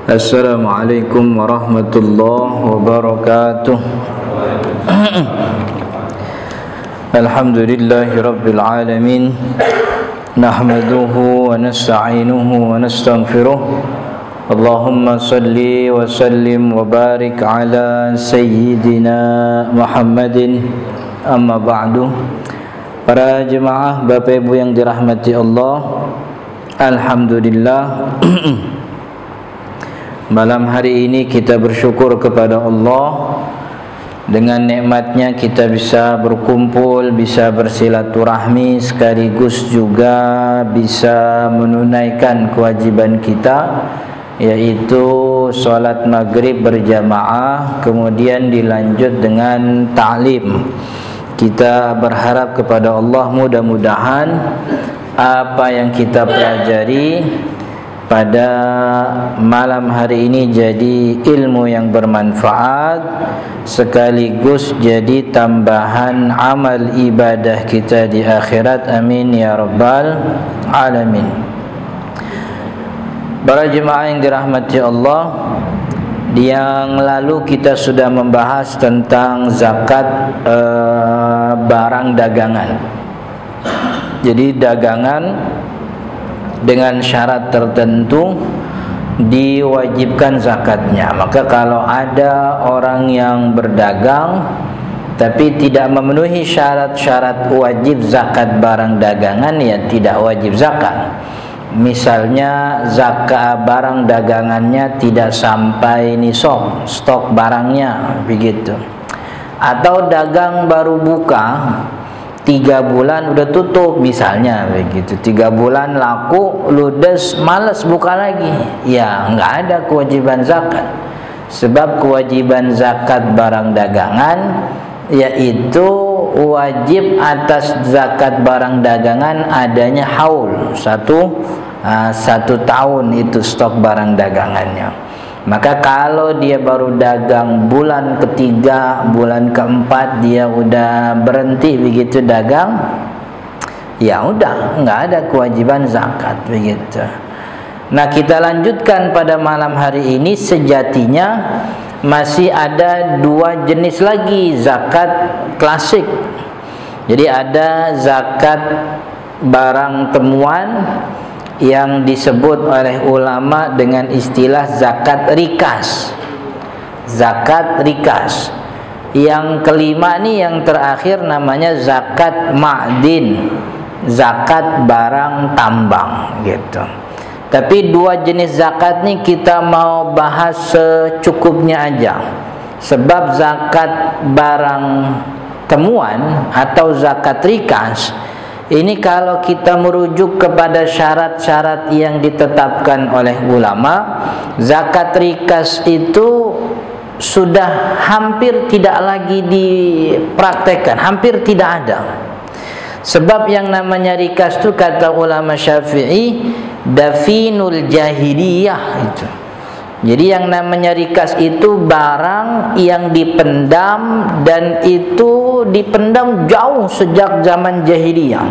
Assalamualaikum warahmatullahi wabarakatuh. Alhamdulillahi rabbil alamin. Nahmaduhu wa nasta'inuhu wa nastaghfiruh. Allahumma salli wa sallim wa barik ala sayyidina Muhammadin. Amma ba'du. Para jemaah Bapak Ibu yang dirahmati Allah, alhamdulillah, malam hari ini kita bersyukur kepada Allah. Dengan nikmatnya kita bisa berkumpul, bisa bersilaturahmi, sekaligus juga bisa menunaikan kewajiban kita, yaitu sholat maghrib berjamaah, kemudian dilanjut dengan ta'lim. Kita berharap kepada Allah, mudah-mudahan apa yang kita pelajari pada malam hari ini jadi ilmu yang bermanfaat, sekaligus jadi tambahan amal ibadah kita di akhirat. Amin ya rabbal alamin. Para jemaah yang dirahmati Allah, yang lalu kita sudah membahas tentang zakat barang dagangan. Jadi dagangan dengan syarat tertentu diwajibkan zakatnya. Maka kalau ada orang yang berdagang tapi tidak memenuhi syarat-syarat wajib zakat barang dagangan, ya tidak wajib zakat. Misalnya zakat barang dagangannya tidak sampai nisab, stok barangnya begitu. Atau dagang baru buka 3 bulan udah tutup misalnya begitu, 3 bulan laku ludes, males buka lagi, ya nggak ada kewajiban zakat. Sebab kewajiban zakat barang dagangan yaitu wajib atas zakat barang dagangan adanya haul, satu tahun itu stok barang dagangannya. Maka kalau dia baru dagang bulan ketiga, bulan keempat dia udah berhenti begitu dagang, ya udah nggak ada kewajiban zakat begitu. Nah, kita lanjutkan pada malam hari ini. Sejatinya masih ada 2 jenis lagi zakat klasik. Jadi ada zakat barang temuan yang disebut oleh ulama dengan istilah zakat rikas. Zakat rikas. Yang kelima nih, yang terakhir, namanya zakat ma'din, zakat barang tambang gitu. Tapi 2 jenis zakat nih kita mau bahas secukupnya aja. Sebab zakat barang temuan atau zakat rikas ini kalau kita merujuk kepada syarat-syarat yang ditetapkan oleh ulama, zakat rikas itu sudah hampir tidak lagi dipraktekkan, hampir tidak ada. Sebab yang namanya rikas itu kata ulama Syafi'i, dafinul jahiliyah itu. Jadi yang namanya rikas itu barang yang dipendam, dan itu dipendam jauh sejak zaman jahiliyah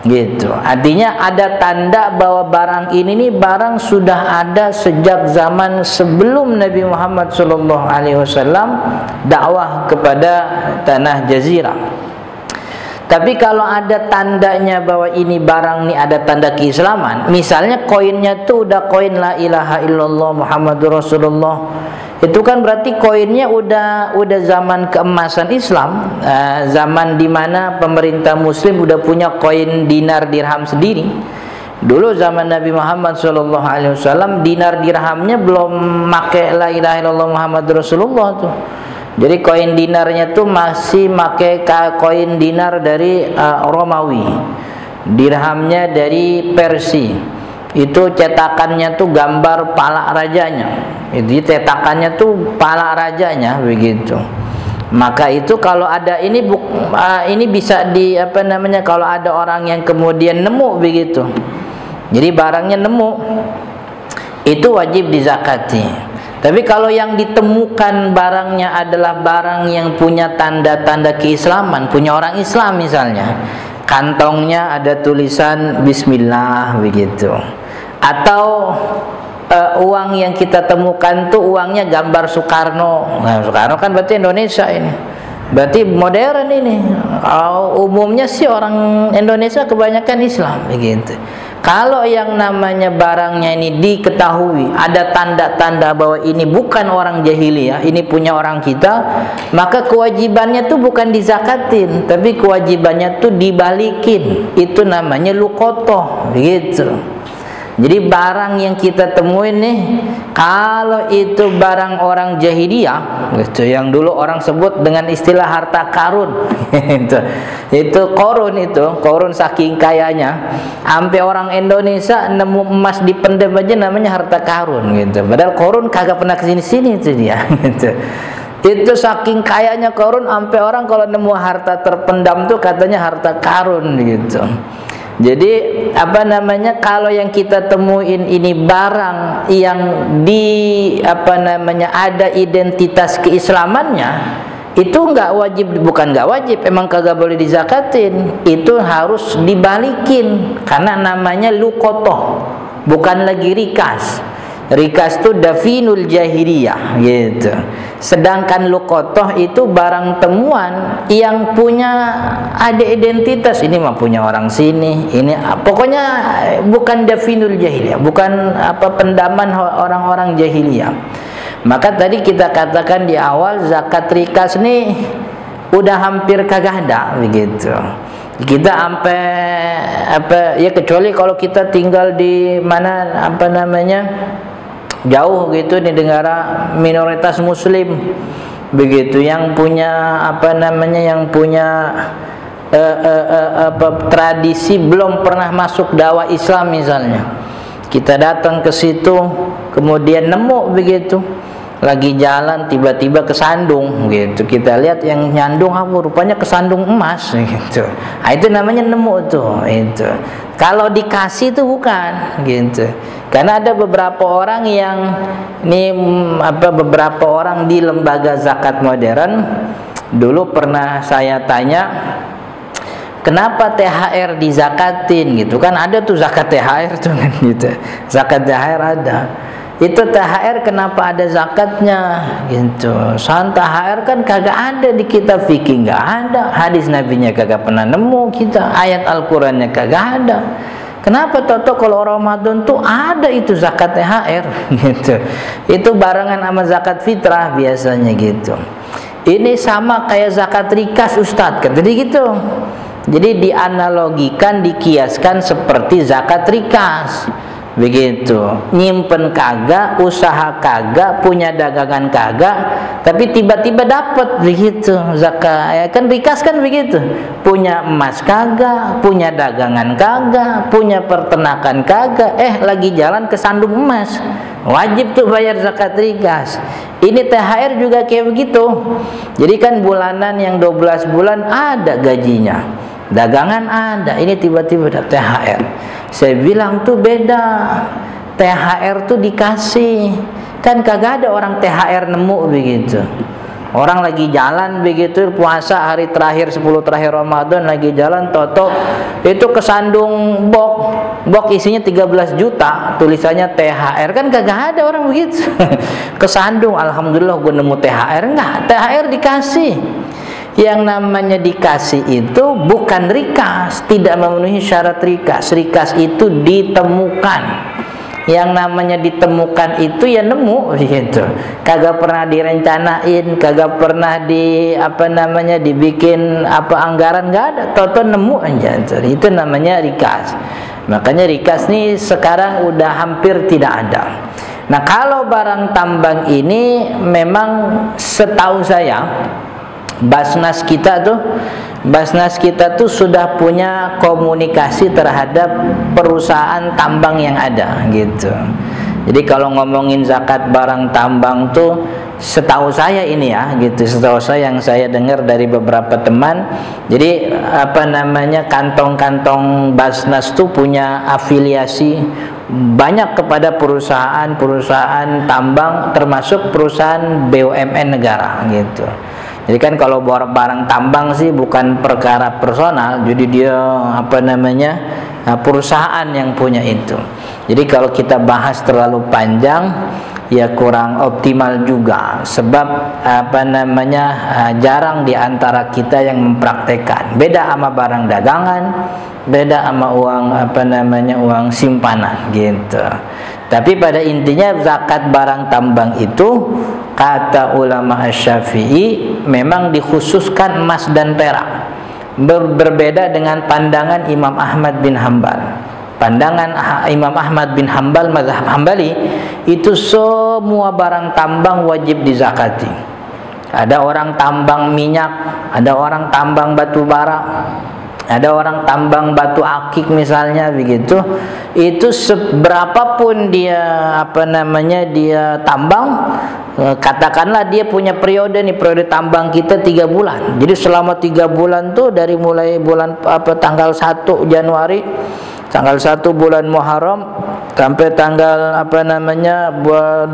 gitu. Artinya ada tanda bahwa barang ini nih barang sudah ada sejak zaman sebelum Nabi Muhammad SAW dakwah kepada tanah jazirah. Tapi kalau ada tandanya bahwa ini barang nih ada tanda keislaman, misalnya koinnya tuh udah koin la ilaha illallah Muhammadur Rasulullah, itu kan berarti koinnya udah zaman keemasan Islam, zaman dimana pemerintah Muslim udah punya koin dinar dirham sendiri. Dulu zaman Nabi Muhammad SAW dinar dirhamnya belum pakai la ilaha illallah Muhammadur Rasulullah tuh. Jadi koin dinarnya tuh masih pakai koin dinar dari Romawi, dirhamnya dari Persia. Itu cetakannya tuh gambar pala rajanya. Itu cetakannya tuh pala rajanya begitu. Maka itu kalau ada ini bisa kalau ada orang yang kemudian nemu begitu. Jadi barangnya nemu, itu wajib dizakati. Tapi kalau yang ditemukan barangnya adalah barang yang punya tanda-tanda keislaman, punya orang Islam misalnya, kantongnya ada tulisan Bismillah begitu, atau uang yang kita temukan tuh uangnya gambar Soekarno. Nah, Soekarno kan berarti Indonesia ini. Berarti modern ini. Umumnya sih orang Indonesia kebanyakan Islam begitu. Kalau yang namanya barangnya ini diketahui ada tanda-tanda bahwa ini bukan orang jahiliyah, ini punya orang kita, maka kewajibannya tuh bukan dizakatin, tapi kewajibannya tuh dibalikin. Itu namanya luqotoh begitu. Jadi barang yang kita temuin nih, kalau itu barang orang jahiliyah, gitu, yang dulu orang sebut dengan istilah harta karun, itu korun saking kayanya, sampai orang Indonesia nemu emas dipendam aja namanya harta karun, gitu. Padahal korun kagak pernah kesini-sini itu dia, gitu. Itu saking kayanya korun, sampai orang kalau nemu harta terpendam tuh katanya harta karun, gitu. Jadi apa namanya, kalau yang kita temuin ini barang yang ada identitas keislamannya, itu bukan nggak wajib, emang kagak boleh dizakatin, itu harus dibalikin karena namanya luqotoh, bukan lagi rikas. Rikas itu dafinul jahiliyah gitu. Sedangkan luqotoh itu barang temuan yang punya ada identitas, ini mah punya orang sini, ini pokoknya bukan dafinul jahiliyah, bukan pendaman orang-orang jahiliyah. Maka tadi kita katakan di awal zakat rikas nih udah hampir kagak ada begitu. Kita sampai ya kecuali kalau kita tinggal di mana jauh gitu di negara minoritas muslim begitu, yang punya yang punya tradisi belum pernah masuk dakwah Islam misalnya. Kita datang ke situ kemudian nemu begitu lagi jalan tiba-tiba kesandung gitu, kita lihat yang nyandung apa, rupanya kesandung emas gitu. Nah, itu namanya nemu tuh itu. Kalau dikasih itu bukan gitu. Karena ada beberapa orang yang beberapa orang di lembaga zakat modern dulu pernah saya tanya, kenapa THR dizakatin gitu kan, ada tuh zakat THR tuh kan gitu. Zakat THR ada. Itu THR kenapa ada zakatnya gitu. Soal THR kan kagak ada di kitab fikih, nggak ada. Hadis nabinya kagak pernah nemu kita, ayat Al-Qur'annya kagak ada. Kenapa toto kalau Ramadan tuh ada itu zakat THR gitu. Itu barengan sama zakat fitrah biasanya gitu. Ini sama kayak zakat rikas Ustadz kan jadi gitu. Jadi dianalogikan, dikiaskan seperti zakat rikas begitu. Nyimpen kagak, usaha kagak, punya dagangan kagak, tapi tiba-tiba dapat begitu zakat. Ya kan rikas kan begitu, punya emas kagak, punya dagangan kagak, punya peternakan kagak, lagi jalan kesandung emas, wajib tuh bayar zakat rikas. Ini THR juga kayak begitu. Jadi kan bulanan yang 12 bulan ada gajinya, dagangan ada, ini tiba-tiba ada THR. Saya bilang tuh beda, THR tuh dikasih, kan kagak ada orang THR nemu begitu. Orang lagi jalan begitu, puasa hari terakhir 10 terakhir Ramadan lagi jalan, toto itu kesandung bok isinya 13 juta, tulisannya THR, kan kagak ada orang begitu. Kesandung, alhamdulillah gue nemu THR, enggak, THR dikasih. Yang namanya dikasih itu bukan rikas, tidak memenuhi syarat rikas. Rikas itu ditemukan. Yang namanya ditemukan itu ya nemu gitu. Kagak pernah direncanain, kagak pernah dibikin anggaran, nggak ada, toto nemu aja. Itu namanya rikas. Makanya rikas nih sekarang udah hampir tidak ada. Nah, kalau barang tambang ini memang setahu saya Basnas kita tuh sudah punya komunikasi terhadap perusahaan tambang yang ada gitu. Jadi kalau ngomongin zakat barang tambang tuh setahu saya ini ya gitu, setahu saya yang saya dengar dari beberapa teman. Jadi kantong-kantong Basnas tuh punya afiliasi banyak kepada perusahaan-perusahaan tambang, termasuk perusahaan BUMN negara gitu. Jadi kan kalau barang tambang sih bukan perkara personal, jadi dia perusahaan yang punya itu. Jadi kalau kita bahas terlalu panjang ya kurang optimal juga, sebab jarang di antara kita yang mempraktekkan. Beda sama barang dagangan, beda sama uang uang simpanan gitu. Tapi pada intinya zakat barang tambang itu kata ulama Syafi'i memang dikhususkan emas dan perak. Berbeda dengan pandangan Imam Ahmad bin Hambal. Pandangan Imam Ahmad bin Hambal mazhab Hambali itu semua barang tambang wajib dizakati. Ada orang tambang minyak, ada orang tambang batu bara, ada orang tambang batu akik misalnya begitu. Itu seberapapun dia dia tambang, katakanlah dia punya periode nih, periode tambang kita 3 bulan. Jadi selama 3 bulan tuh dari mulai bulan tanggal 1 Januari, tanggal 1 bulan Muharram sampai tanggal 29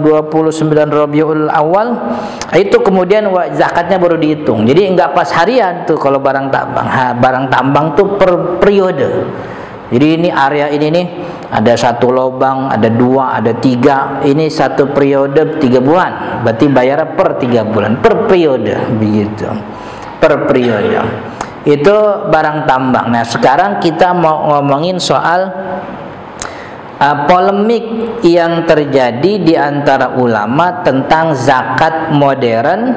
Rabiul Awal, itu kemudian zakatnya baru dihitung. Jadi enggak pas harian tuh kalau barang tambang. Barang tambang tuh per periode. Jadi ini area ini nih ada 1 lubang, ada 2, ada 3. Ini 1 periode 3 bulan. Berarti bayar per 3 bulan, per periode begitu. Per periode. Itu barang tambang. Nah, sekarang kita mau ngomongin soal polemik yang terjadi di antara ulama tentang zakat modern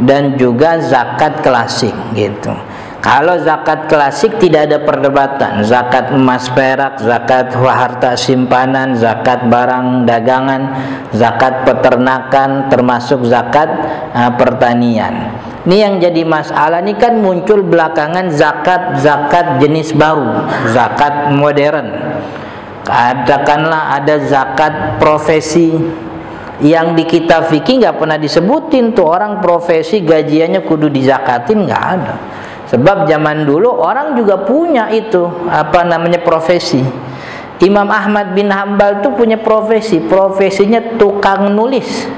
dan juga zakat klasik gitu. Kalau zakat klasik tidak ada perdebatan, zakat emas perak, zakat harta simpanan, zakat barang dagangan, zakat peternakan, termasuk zakat pertanian. Ini yang jadi masalah, ini kan muncul belakangan zakat jenis baru, zakat modern. Katakanlah ada zakat profesi yang di kitab fikih nggak pernah disebutin tuh orang profesi gajiannya kudu dizakatin, nggak ada. Sebab zaman dulu orang juga punya itu profesi. Imam Ahmad bin Hambal tuh punya profesinya tukang nulis.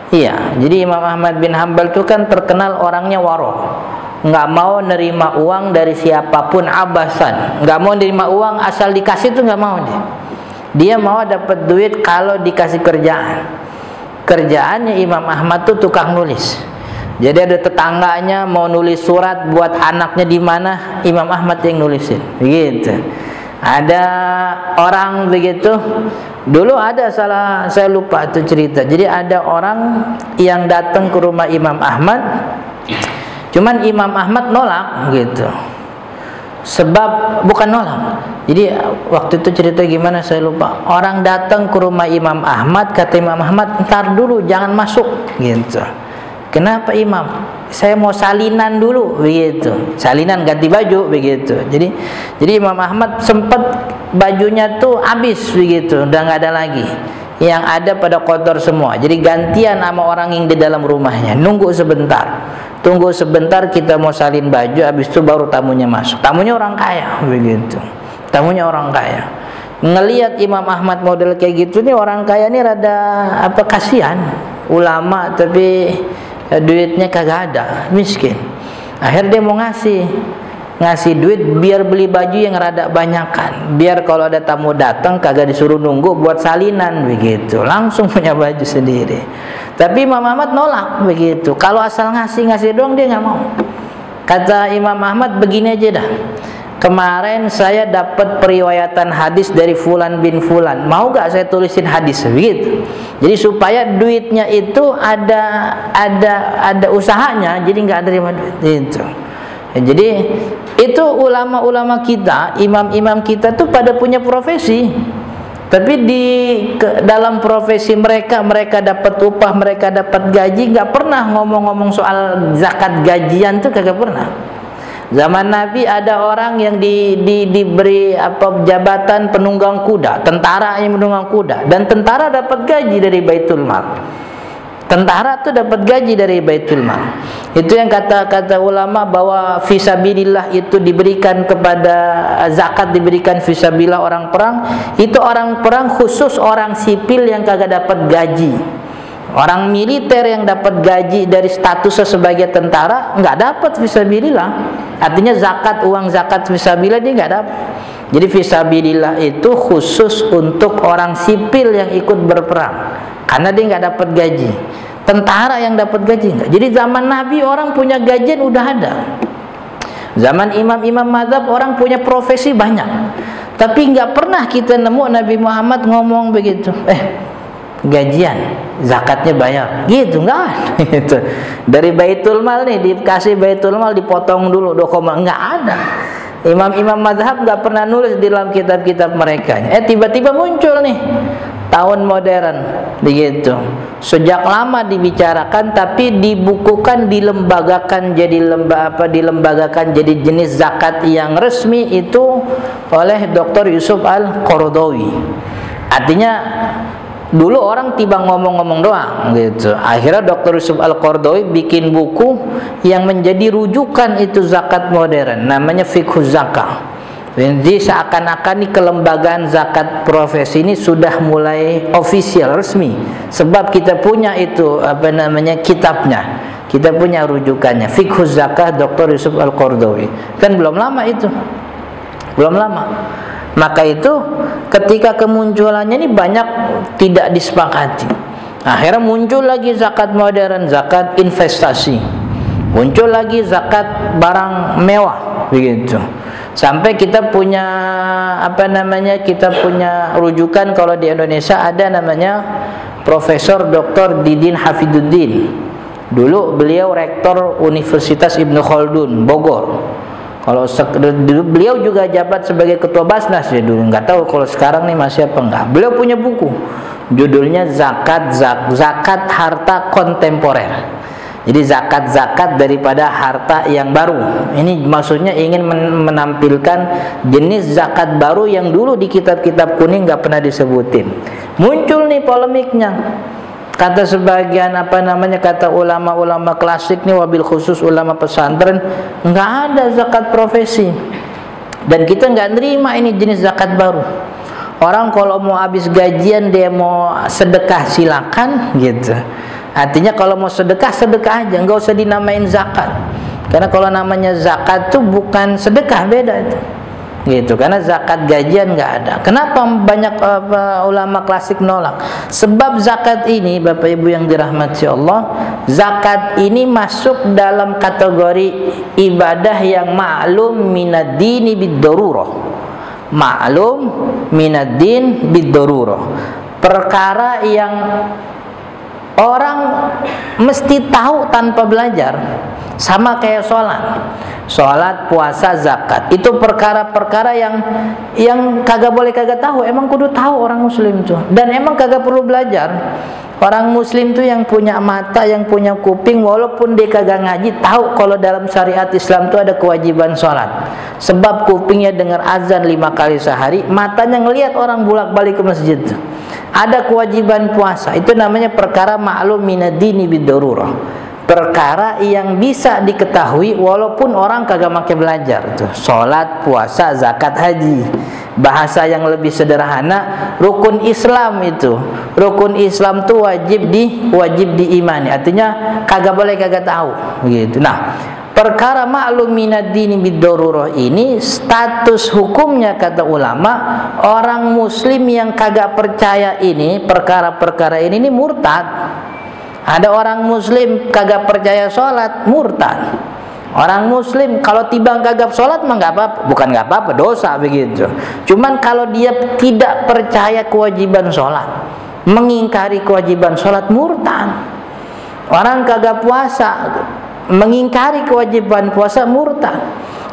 Iya, jadi Imam Ahmad bin Hambal tuh kan terkenal orangnya waro, nggak mau nerima uang dari siapapun abasan, nggak mau nerima uang asal dikasih tuh nggak mau dia. Dia mau dapat duit kalau dikasih kerjaan. Kerjaannya Imam Ahmad tuh tukang nulis. Jadi ada tetangganya mau nulis surat buat anaknya di mana, Imam Ahmad yang nulisin, begitu. Ada orang begitu. Dulu ada saya lupa itu cerita. Jadi ada orang yang datang ke rumah Imam Ahmad, cuman Imam Ahmad nolak gitu. Sebab bukan nolak. Jadi waktu itu cerita gimana saya lupa. Orang datang ke rumah Imam Ahmad, kata Imam Ahmad, "Ntar dulu, jangan masuk." Gitu. Kenapa Imam? Saya mau salinan dulu begitu. Salinan ganti baju begitu. Jadi Imam Ahmad sempat bajunya tuh habis begitu, udah nggak ada lagi. Yang ada pada kotor semua. Jadi gantian sama orang yang di dalam rumahnya. Nunggu sebentar. Tunggu sebentar, kita mau salin baju, habis itu baru tamunya masuk. Tamunya orang kaya begitu. Tamunya orang kaya. Ngelihat Imam Ahmad model kayak gitu nih, orang kaya nih rada kasihan. Ulama tapi duitnya kagak ada, miskin. Akhirnya dia mau ngasih duit biar beli baju yang rada banyakan, biar kalau ada tamu datang kagak disuruh nunggu buat salinan begitu, langsung punya baju sendiri. Tapi Imam Ahmad nolak begitu. Kalau asal ngasih doang dia nggak mau. Kata Imam Ahmad, begini aja dah. Kemarin saya dapat periwayatan hadis dari Fulan bin Fulan. Mau gak saya tulisin hadis begitu? Jadi supaya duitnya itu ada usahanya, jadi nggak terima duit itu. Ya, jadi itu ulama-ulama kita, imam-imam kita tuh pada punya profesi. Tapi dalam profesi mereka dapat upah, mereka dapat gaji, nggak pernah ngomong-ngomong soal zakat gajian tuh kagak pernah. Zaman Nabi ada orang yang diberi jabatan penunggang kuda, tentara yang menunggang kuda, dan tentara dapat gaji dari Baitul Mal. Tentara tuh dapat gaji dari Baitul Mal. Itu yang kata ulama bahwa fisabilillah itu diberikan kepada zakat, diberikan fisabilillah orang perang. Itu orang perang khusus orang sipil yang kagak dapat gaji. Orang militer yang dapat gaji dari statusnya sebagai tentara nggak dapat fisabilillah. Artinya uang zakat fisabilillah dia nggak dapat. Jadi fisabilillah itu khusus untuk orang sipil yang ikut berperang, karena dia nggak dapat gaji. Tentara yang dapat gaji enggak. Jadi zaman Nabi orang punya gajian udah ada. Zaman imam-imam mazhab orang punya profesi banyak. Tapi nggak pernah kita nemu Nabi Muhammad ngomong begitu. Gajian, zakatnya bayar. Gitu nggak ada. Gitu. Dari Baitul Mal nih dikasih Baitul Mal dipotong dulu 2, nggak ada. Imam-imam mazhab nggak pernah nulis di dalam kitab-kitab mereka. Tiba-tiba muncul nih tahun modern begitu. Sejak lama dibicarakan tapi dibukukan, dilembagakan jadi jenis zakat yang resmi itu oleh Dr. Yusuf Al-Qaradawi. Artinya dulu orang tiba ngomong-ngomong doang gitu. Akhirnya Dr. Yusuf Al-Qaradawi bikin buku yang menjadi rujukan itu zakat modern, namanya Fiqhuz Zakah. Jadi seakan-akan nih kelembagaan zakat profesi ini sudah mulai official, resmi. Sebab kita punya itu kitabnya. Kita punya rujukannya, Fiqhuz Zakah Dr. Yusuf Al-Qaradawi. Kan belum lama itu. Belum lama. Maka itu ketika kemunculannya ini banyak tidak disepakati. Akhirnya muncul lagi zakat modern, zakat investasi. Muncul lagi zakat barang mewah begitu. Sampai kita punya kita punya rujukan kalau di Indonesia ada namanya Profesor Dr. Didin Hafiduddin. Dulu beliau rektor Universitas Ibnu Khaldun Bogor. Kalau dulu beliau juga jabat sebagai ketua Basnas ya dulu, nggak tahu kalau sekarang nih masih apa enggak. Beliau punya buku judulnya zakat harta kontemporer. Jadi zakat daripada harta yang baru. Ini maksudnya ingin menampilkan jenis zakat baru yang dulu di kitab-kitab kuning nggak pernah disebutin. Muncul nih polemiknya. Kata sebagian kata ulama-ulama klasik nih, wabil khusus ulama pesantren, nggak ada zakat profesi. Dan kita nggak nerima ini jenis zakat baru. Orang kalau mau habis gajian dia mau sedekah silakan gitu. Artinya kalau mau sedekah aja, nggak usah dinamain zakat. Karena kalau namanya zakat tuh bukan sedekah, beda itu. Gitu, karena zakat gajian nggak ada. Kenapa banyak ulama klasik nolak? Sebab zakat ini, Bapak Ibu yang dirahmati Allah, zakat ini masuk dalam kategori ibadah yang ma'lum minad dini bid-darurah. Ma'lum minad din bid-darurah. Perkara yang orang mesti tahu tanpa belajar. Sama kayak sholat, puasa, zakat. Itu perkara-perkara yang kagak boleh kagak tahu. Emang kudu tahu orang muslim tuh. Dan emang kagak perlu belajar. Orang muslim tuh yang punya mata, yang punya kuping, walaupun dia kagak ngaji, tahu kalau dalam syariat Islam tuh ada kewajiban sholat. Sebab kupingnya dengar azan 5 kali sehari, matanya ngelihat orang bolak-balik ke masjid. Ada kewajiban puasa. Itu namanya perkara ma'lum minad dini bid-darurah. Perkara yang bisa diketahui walaupun orang kagak make belajar tuh. Salat, puasa, zakat, haji. Bahasa yang lebih sederhana, rukun Islam itu. Rukun Islam tuh wajib diimani. Artinya kagak boleh kagak tahu begitu. Nah, perkara ma'lum minad dini bid-darurah ini status hukumnya kata ulama, orang muslim yang kagak percaya ini perkara-perkara ini murtad. Ada orang muslim kagak percaya sholat, murtad. Orang muslim kalau tiba kagak sholat mah nggak apa-apa, bukan nggak apa-apa, dosa begitu. Cuman kalau dia tidak percaya kewajiban sholat, mengingkari kewajiban sholat, murtad. Orang kagak puasa, mengingkari kewajiban puasa, murtad.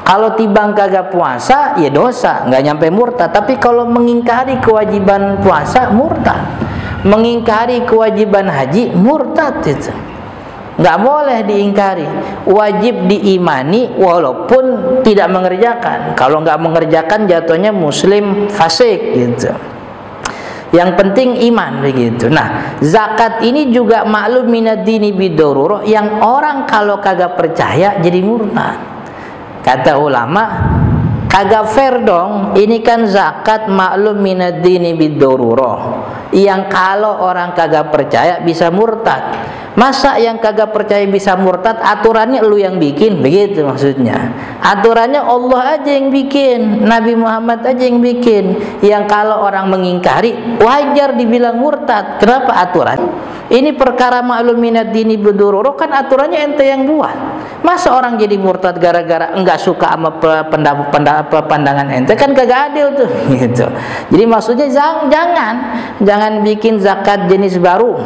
Kalau tiba kagak puasa, ya dosa, nggak nyampe murtad. Tapi kalau mengingkari kewajiban puasa, murtad. Mengingkari kewajiban haji, murtad itu. Nggak boleh diingkari, wajib diimani walaupun tidak mengerjakan. Kalau nggak mengerjakan jatuhnya muslim fasik gitu. Yang penting iman begitu. Nah, zakat ini juga ma'lum minad dini bid-darurah, yang orang kalau kagak percaya jadi murtad. Kata ulama, kagak fair dong. Ini kan zakat ma'lum minad dini bid-darurah, yang kalau orang kagak percaya bisa murtad. Masa yang kagak percaya bisa murtad, aturannya lu yang bikin, begitu maksudnya. Aturannya Allah aja yang bikin, Nabi Muhammad aja yang bikin. Yang kalau orang mengingkari wajar dibilang murtad. Kenapa aturan? Ini perkara ma'lum minad dini bidururo, kan aturannya ente yang buat. Masa orang jadi murtad gara-gara enggak suka sama pandangan ente, kan kagak adil tuh gitu. Jadi maksudnya jangan bikin zakat jenis baru.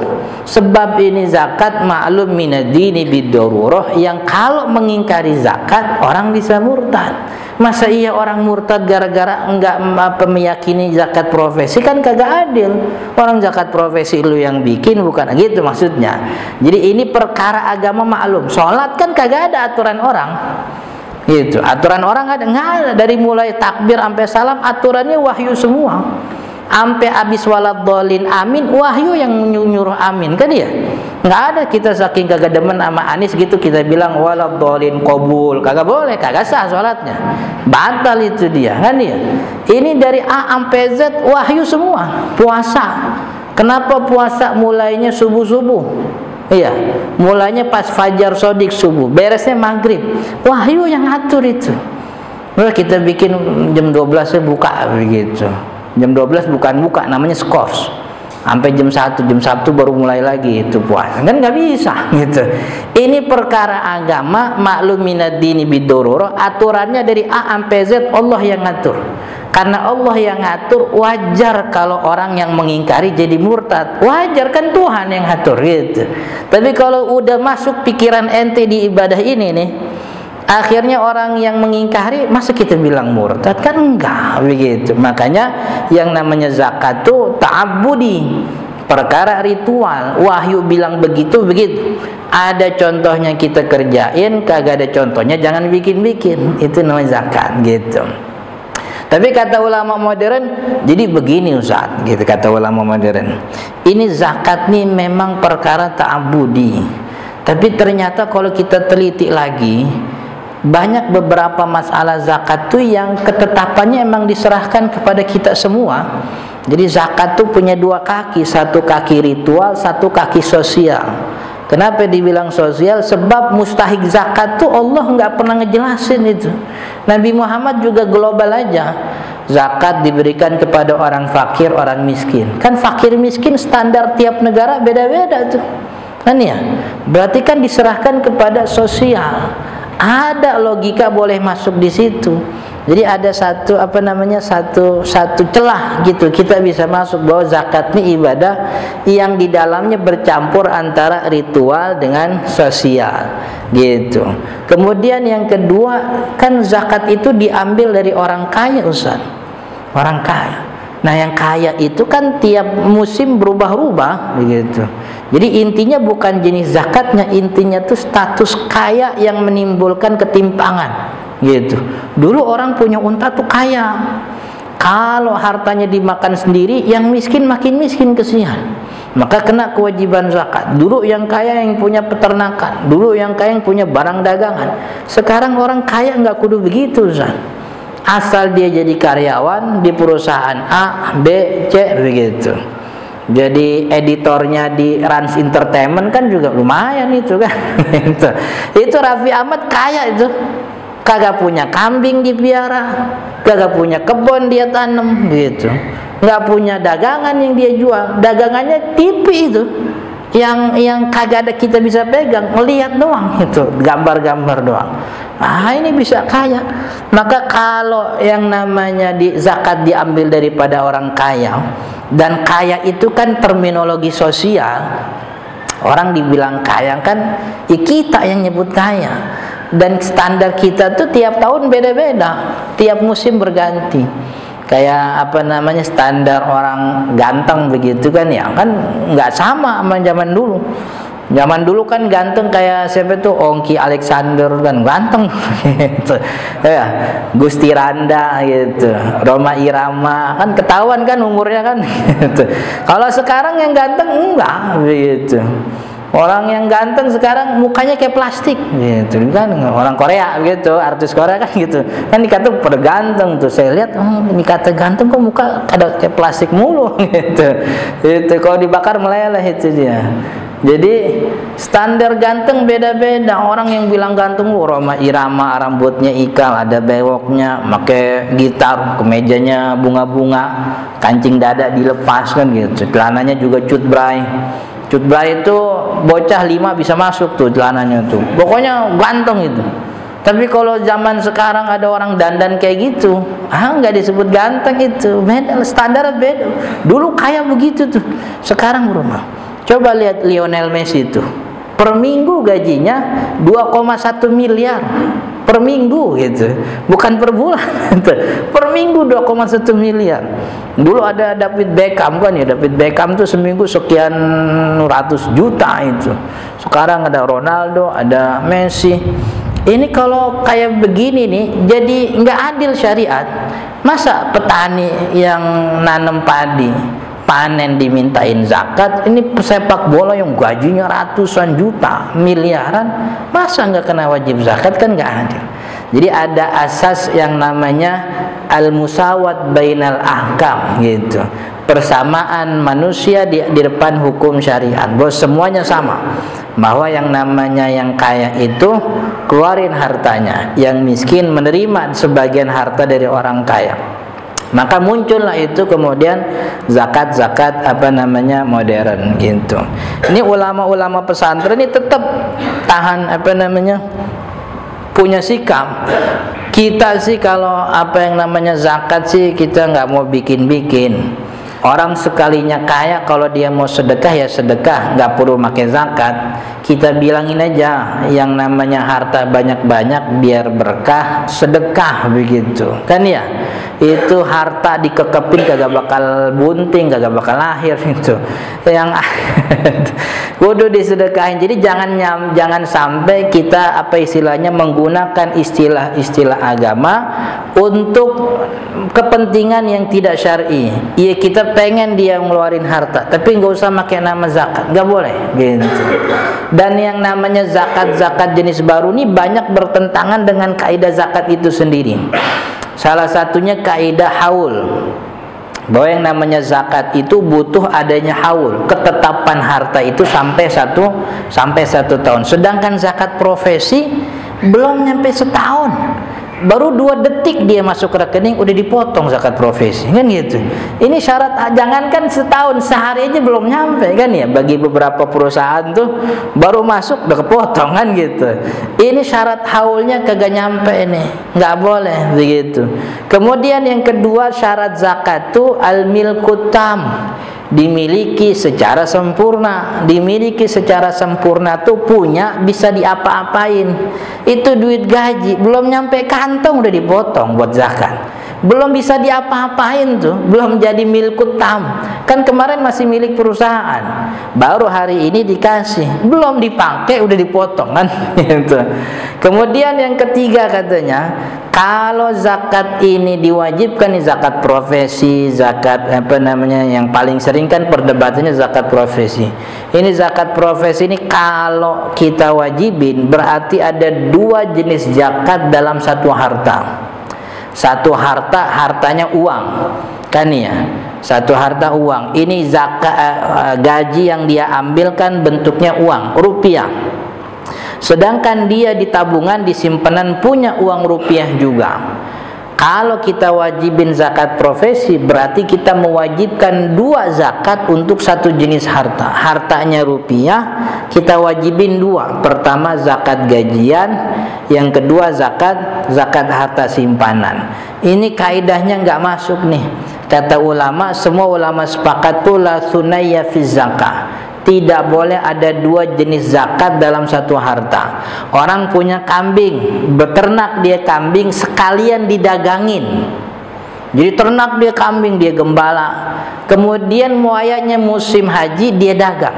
Sebab ini zakat ma'lum minad dini bidururo, yang kalau mengingkari zakat orang bisa murtad. Masa iya orang murtad gara-gara enggak meyakini zakat profesi, kan kagak adil. Orang zakat profesi lu yang bikin, bukan gitu maksudnya. Jadi ini perkara agama maklum. Sholat kan kagak ada aturan orang. Gitu. Aturan orang ada, nggak ada. Dari mulai takbir sampai salam aturannya wahyu semua. Sampai habis waladhdallin amin, wahyu yang nyuruh amin, kan ya? Nggak ada kita saking kagak demen sama Anies gitu kita bilang waladhdallin qabul, kagak boleh, kagak sah sholatnya, batal itu dia, kan ya? Ini dari A sampai Z wahyu semua. Puasa, kenapa puasa mulainya subuh-subuh? Iya, mulainya pas fajar sodik subuh, beresnya maghrib, wahyu yang ngatur itu. Nah, kita bikin jam 12 buka begitu. Jam 12 bukan buka, namanya skors. Sampai jam 1, jam Sabtu baru mulai lagi itu puasa. Kan nggak bisa gitu. Ini perkara agama maklum minad dini bidururo, aturannya dari A sampai Z Allah yang ngatur. Karena Allah yang ngatur, wajar kalau orang yang mengingkari jadi murtad. Wajar, kan Tuhan yang ngatur gitu. Tapi kalau udah masuk pikiran ente di ibadah ini nih, akhirnya orang yang mengingkari, masa kita bilang murtad? Kan enggak begitu. Makanya yang namanya zakat itu ta'abbudi, perkara ritual. Wahyu bilang begitu. Ada contohnya kita kerjain, kagak ada contohnya jangan bikin-bikin. Itu namanya zakat gitu. Tapi kata ulama modern, jadi begini Ustaz, gitu kata ulama modern. Ini zakat nih memang perkara ta'abbudi. Tapi ternyata kalau kita teliti lagi, banyak beberapa masalah zakat tuh yang ketetapannya emang diserahkan kepada kita semua. Jadi zakat tuh punya dua kaki, satu kaki ritual, satu kaki sosial. Kenapa dibilang sosial? Sebab mustahik zakat tuh Allah nggak pernah ngejelasin itu. Nabi Muhammad juga global aja. Zakat diberikan kepada orang fakir, orang miskin. Kan fakir miskin standar tiap negara beda-beda tuh. Kan ya? Berarti kan diserahkan kepada sosial. Ada logika boleh masuk di situ. Jadi ada satu celah gitu kita bisa masuk bahwa zakat ini ibadah yang di dalamnya bercampur antara ritual dengan sosial gitu. Kemudian yang kedua, kan zakat itu diambil dari orang kaya Ustaz. Orang kaya. Nah yang kaya itu kan tiap musim berubah-ubah begitu. Jadi intinya bukan jenis zakatnya, intinya tuh status kaya yang menimbulkan ketimpangan gitu. Dulu orang punya unta tuh kaya, kalau hartanya dimakan sendiri, yang miskin makin miskin kesian, maka kena kewajiban zakat. Dulu yang kaya yang punya peternakan, dulu yang kaya yang punya barang dagangan. Sekarang orang kaya nggak kudu begitu Zan. Asal dia jadi karyawan di perusahaan A, B, C begitu. Jadi editornya di Rans Entertainment kan juga lumayan itu kan. Itu Raffi Ahmad kaya itu. Kagak punya kambing dipiara, kagak punya kebun dia tanam gitu. Nggak punya dagangan yang dia jual. Dagangannya TV itu. Yang kagak ada kita bisa pegang, melihat doang itu, gambar-gambar doang. Ah ini bisa kaya. Maka kalau yang namanya zakat diambil daripada orang kaya, dan kaya itu kan terminologi sosial. Orang dibilang kaya kan ya kita yang nyebut kaya. Dan standar kita tuh tiap tahun beda-beda, tiap musim berganti. Kayak standar orang ganteng begitu kan ya, kan nggak sama zaman dulu. Zaman dulu kan ganteng kayak siapa tuh, Ongki Alexander kan ganteng gitu. Ya, Gusti Randa gitu, Roma Irama kan ketahuan kan umurnya kan gitu. Kalau sekarang yang ganteng enggak begitu. Orang yang ganteng sekarang mukanya kayak plastik gitu kan, orang Korea gitu, artis Korea kan gitu kan dikata perganteng tuh. Saya lihat ini kata ganteng kok muka ada kayak plastik mulu gitu. Itu kalau dibakar meleleh itu dia. Jadi standar ganteng beda-beda. Orang yang bilang ganteng, Roma Irama, rambutnya ikal, ada bewoknya, pakai gitar, kemejanya bunga-bunga, kancing dada dilepas kan gitu. Celananya juga cutbray. Cutbray itu bocah 5 bisa masuk tuh celananya tuh. Pokoknya ganteng itu. Tapi kalau zaman sekarang ada orang dandan kayak gitu, nggak disebut ganteng itu. Beda, standar beda. Dulu kayak begitu tuh. Sekarang berubah. Coba lihat Lionel Messi itu, per minggu gajinya 2,1 miliar per minggu gitu, bukan per bulan. Per minggu 2,1 miliar. Dulu ada David Beckham kan ya, David Beckham tuh seminggu sekian ratus juta itu. Sekarang ada Ronaldo, ada Messi. Ini kalau kayak begini nih, jadi nggak adil syariat. Masa petani yang nanam padi panen dimintain zakat, ini pesepak bola yang gajinya ratusan juta, miliaran, masa nggak kena wajib zakat? Kan nggak adil. Jadi ada asas yang namanya al-musawat bainal ahkam gitu, persamaan manusia di depan hukum syariat, bahwa semuanya sama, bahwa yang namanya yang kaya itu keluarin hartanya, yang miskin menerima sebagian harta dari orang kaya. Maka muncullah itu kemudian zakat-zakat modern gitu. Ini ulama-ulama pesantren ini tetap tahan punya sikap. Kita sih kalau zakat sih kita nggak mau bikin-bikin. Orang sekalinya kaya, kalau dia mau sedekah ya sedekah, nggak perlu pakai zakat. Kita bilangin aja yang namanya harta banyak-banyak biar berkah, sedekah begitu kan ya. Itu harta dikekepin kagak bakal bunting, kagak bakal lahir itu. Yang kudu disedekahin. Jadi jangan sampai kita menggunakan istilah-istilah agama untuk kepentingan yang tidak syar'i. Iya, kita pengen dia ngeluarin harta, tapi nggak usah pakai nama zakat, nggak boleh gitu. Dan yang namanya zakat jenis baru ini banyak bertentangan dengan kaidah zakat itu sendiri. Salah satunya kaidah haul, bahwa yang namanya zakat itu butuh adanya haul, ketetapan harta itu sampai satu tahun. Sedangkan zakat profesi belum nyampe setahun, baru 2 detik dia masuk ke rekening udah dipotong zakat profesi kan gitu. Ini syarat, jangankan setahun, sehari aja belum nyampe kan ya. Bagi beberapa perusahaan tuh baru masuk udah kepotong kan gitu. Ini syarat haulnya kagak nyampe, ini nggak boleh begitu. Kemudian yang kedua, syarat zakat tuh al-milkut tam, dimiliki secara sempurna. Dimiliki secara sempurna tuh punya, bisa diapa-apain. Itu duit gaji belum nyampe kantong udah dipotong buat zakat, belum bisa diapa-apain tuh, belum jadi milkut tam. Kan kemarin masih milik perusahaan, baru hari ini dikasih, belum dipakai udah dipotong kan gitu. Kemudian yang ketiga katanya, kalau zakat ini diwajibkan, nih zakat profesi, zakat yang paling sering kan perdebatannya zakat profesi. Ini zakat profesi ini kalau kita wajibin berarti ada 2 jenis zakat dalam satu harta. Satu hartanya uang kan ya, satu harta uang. Ini zakat gaji yang dia ambilkan bentuknya uang rupiah. Sedangkan dia di tabungan, di simpanan punya uang rupiah juga. Kalau kita wajibin zakat profesi, berarti kita mewajibkan 2 zakat untuk satu jenis harta. Hartanya rupiah, kita wajibin 2. Pertama zakat gajian, yang kedua zakat harta simpanan. Ini kaidahnya nggak masuk nih. Kata ulama, semua ulama sepakat tuh la sunayya fi zakah. Tidak boleh ada 2 jenis zakat dalam satu harta. Orang punya kambing, beternak dia kambing, sekalian didagangin. Jadi ternak dia kambing, dia gembala. Kemudian muayanya musim haji, dia dagang.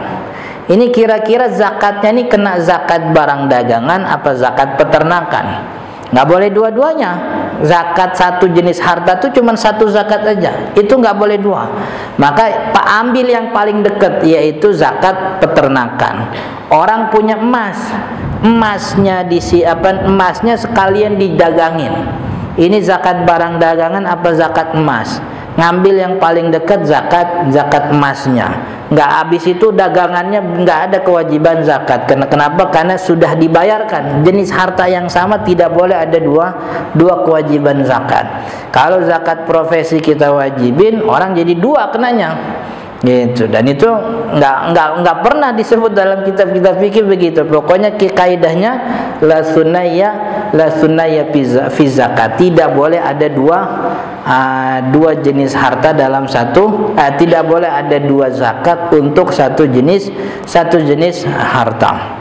Ini kira-kira zakatnya ini kena zakat barang dagangan apa zakat peternakan? Nggak boleh dua-duanya. Zakat satu jenis harta itu cuma satu zakat aja, itu nggak boleh 2. Maka ambil yang paling dekat, yaitu zakat peternakan. Orang punya emasnya emasnya sekalian didagangin. Ini zakat barang dagangan apa zakat emas? ngambil yang paling dekat zakat emasnya. Nggak habis itu dagangannya nggak ada kewajiban zakat. Kenapa? Karena sudah dibayarkan. Jenis harta yang sama tidak boleh ada dua kewajiban zakat. Kalau zakat profesi kita wajibin, orang jadi dua kenanya. Gitu. Dan itu nggak pernah disebut dalam kitab-kitab fikih begitu. Pokoknya kaidahnya la sunnaya fi zakat. Tidak boleh ada dua jenis harta dalam satu, tidak boleh ada dua zakat untuk satu jenis harta.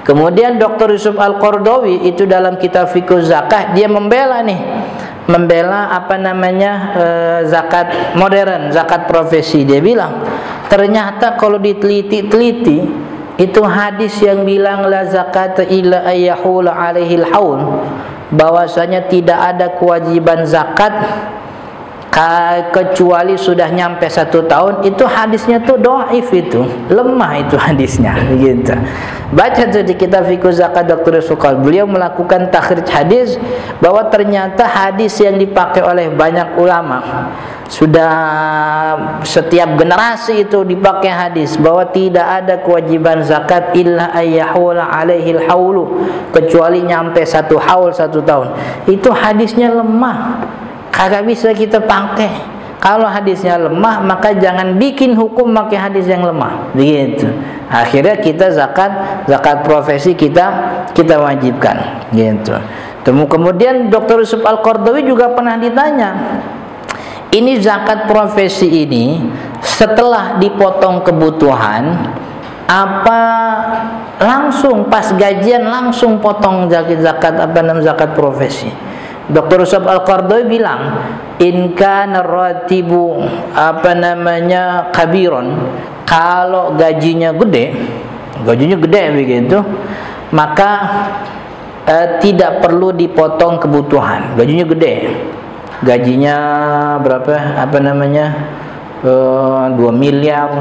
Kemudian Dr. Yusuf Al-Qaradawi itu dalam kitab Fiqh Zakah dia membela zakat modern, zakat profesi. Dia bilang ternyata kalau diteliti-teliti itu hadis yang bilang la zakata illa ayyahul alaihil haul, bahwasanya tidak ada kewajiban zakat kecuali sudah nyampe 1 tahun, itu hadisnya tuh dhaif, itu lemah, itu hadisnya begitu. Baca tuh di kitab Fiqh Zakat Dr. Sukal, beliau melakukan takhrij hadis bahwa ternyata hadis yang dipakai oleh banyak ulama, sudah setiap generasi itu dipakai hadis bahwa tidak ada kewajiban zakat illa ayyahula alaihil haulu, kecuali nyampe 1 haul 1 tahun. Itu hadisnya lemah, kagak bisa kita pakai. Kalau hadisnya lemah, maka jangan bikin hukum pakai hadis yang lemah. Begitu. Akhirnya kita zakat profesi kita wajibkan. Gitu. Kemudian Dr. Yusuf Al-Qaradawi juga pernah ditanya, ini zakat profesi ini setelah dipotong kebutuhan, apa langsung pas gajian langsung potong zakat profesi? Dr. Yusuf Al-Qaradawi bilang, in kana ratibu kabiron, kalau gajinya gede begitu, maka tidak perlu dipotong kebutuhan. Gajinya gede, gajinya berapa 2 miliar,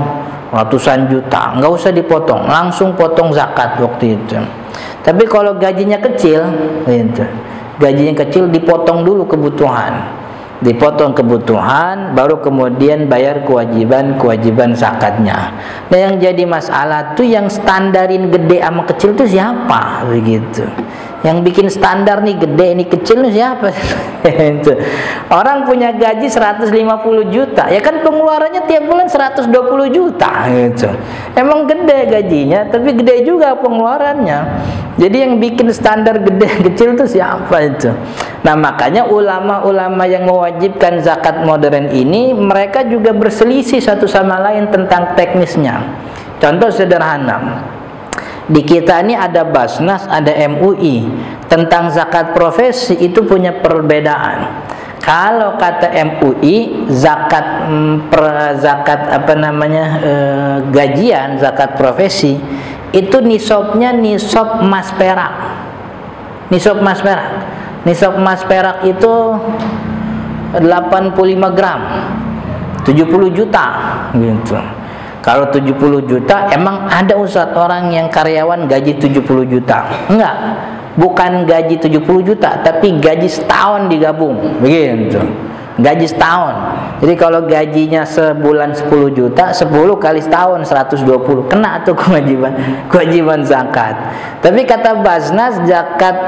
ratusan juta, nggak usah dipotong, langsung potong zakat waktu itu. Tapi kalau gajinya kecil gitu, gajinya kecil dipotong dulu kebutuhan, baru kemudian bayar kewajiban zakatnya. Nah, yang jadi masalah tuh yang standarin gede sama kecil tuh siapa begitu? Yang bikin standar nih gede ini kecil nih siapa? Orang punya gaji 150 juta, ya kan pengeluarannya tiap bulan 120 juta gitu. Emang gede gajinya, tapi gede juga pengeluarannya. Jadi yang bikin standar gede kecil itu siapa itu? Nah, makanya ulama-ulama yang mewajibkan zakat modern ini, mereka juga berselisih satu sama lain tentang teknisnya. Contoh sederhana, di kita ini ada Basnas, ada MUI. Tentang zakat profesi itu punya perbedaan. Kalau kata MUI, gajian zakat profesi itu nisabnya nisab emas perak. Nisab emas perak itu 85 gram, 70 juta gitu. Kalau 70 juta, emang ada Ustadz orang yang karyawan gaji 70 juta? Enggak, bukan gaji 70 juta, tapi gaji setahun digabung, begitu. Gaji setahun. Jadi kalau gajinya sebulan 10 juta, 10 kali setahun 120, kena tuh kewajiban zakat. Tapi kata Basnas, zakat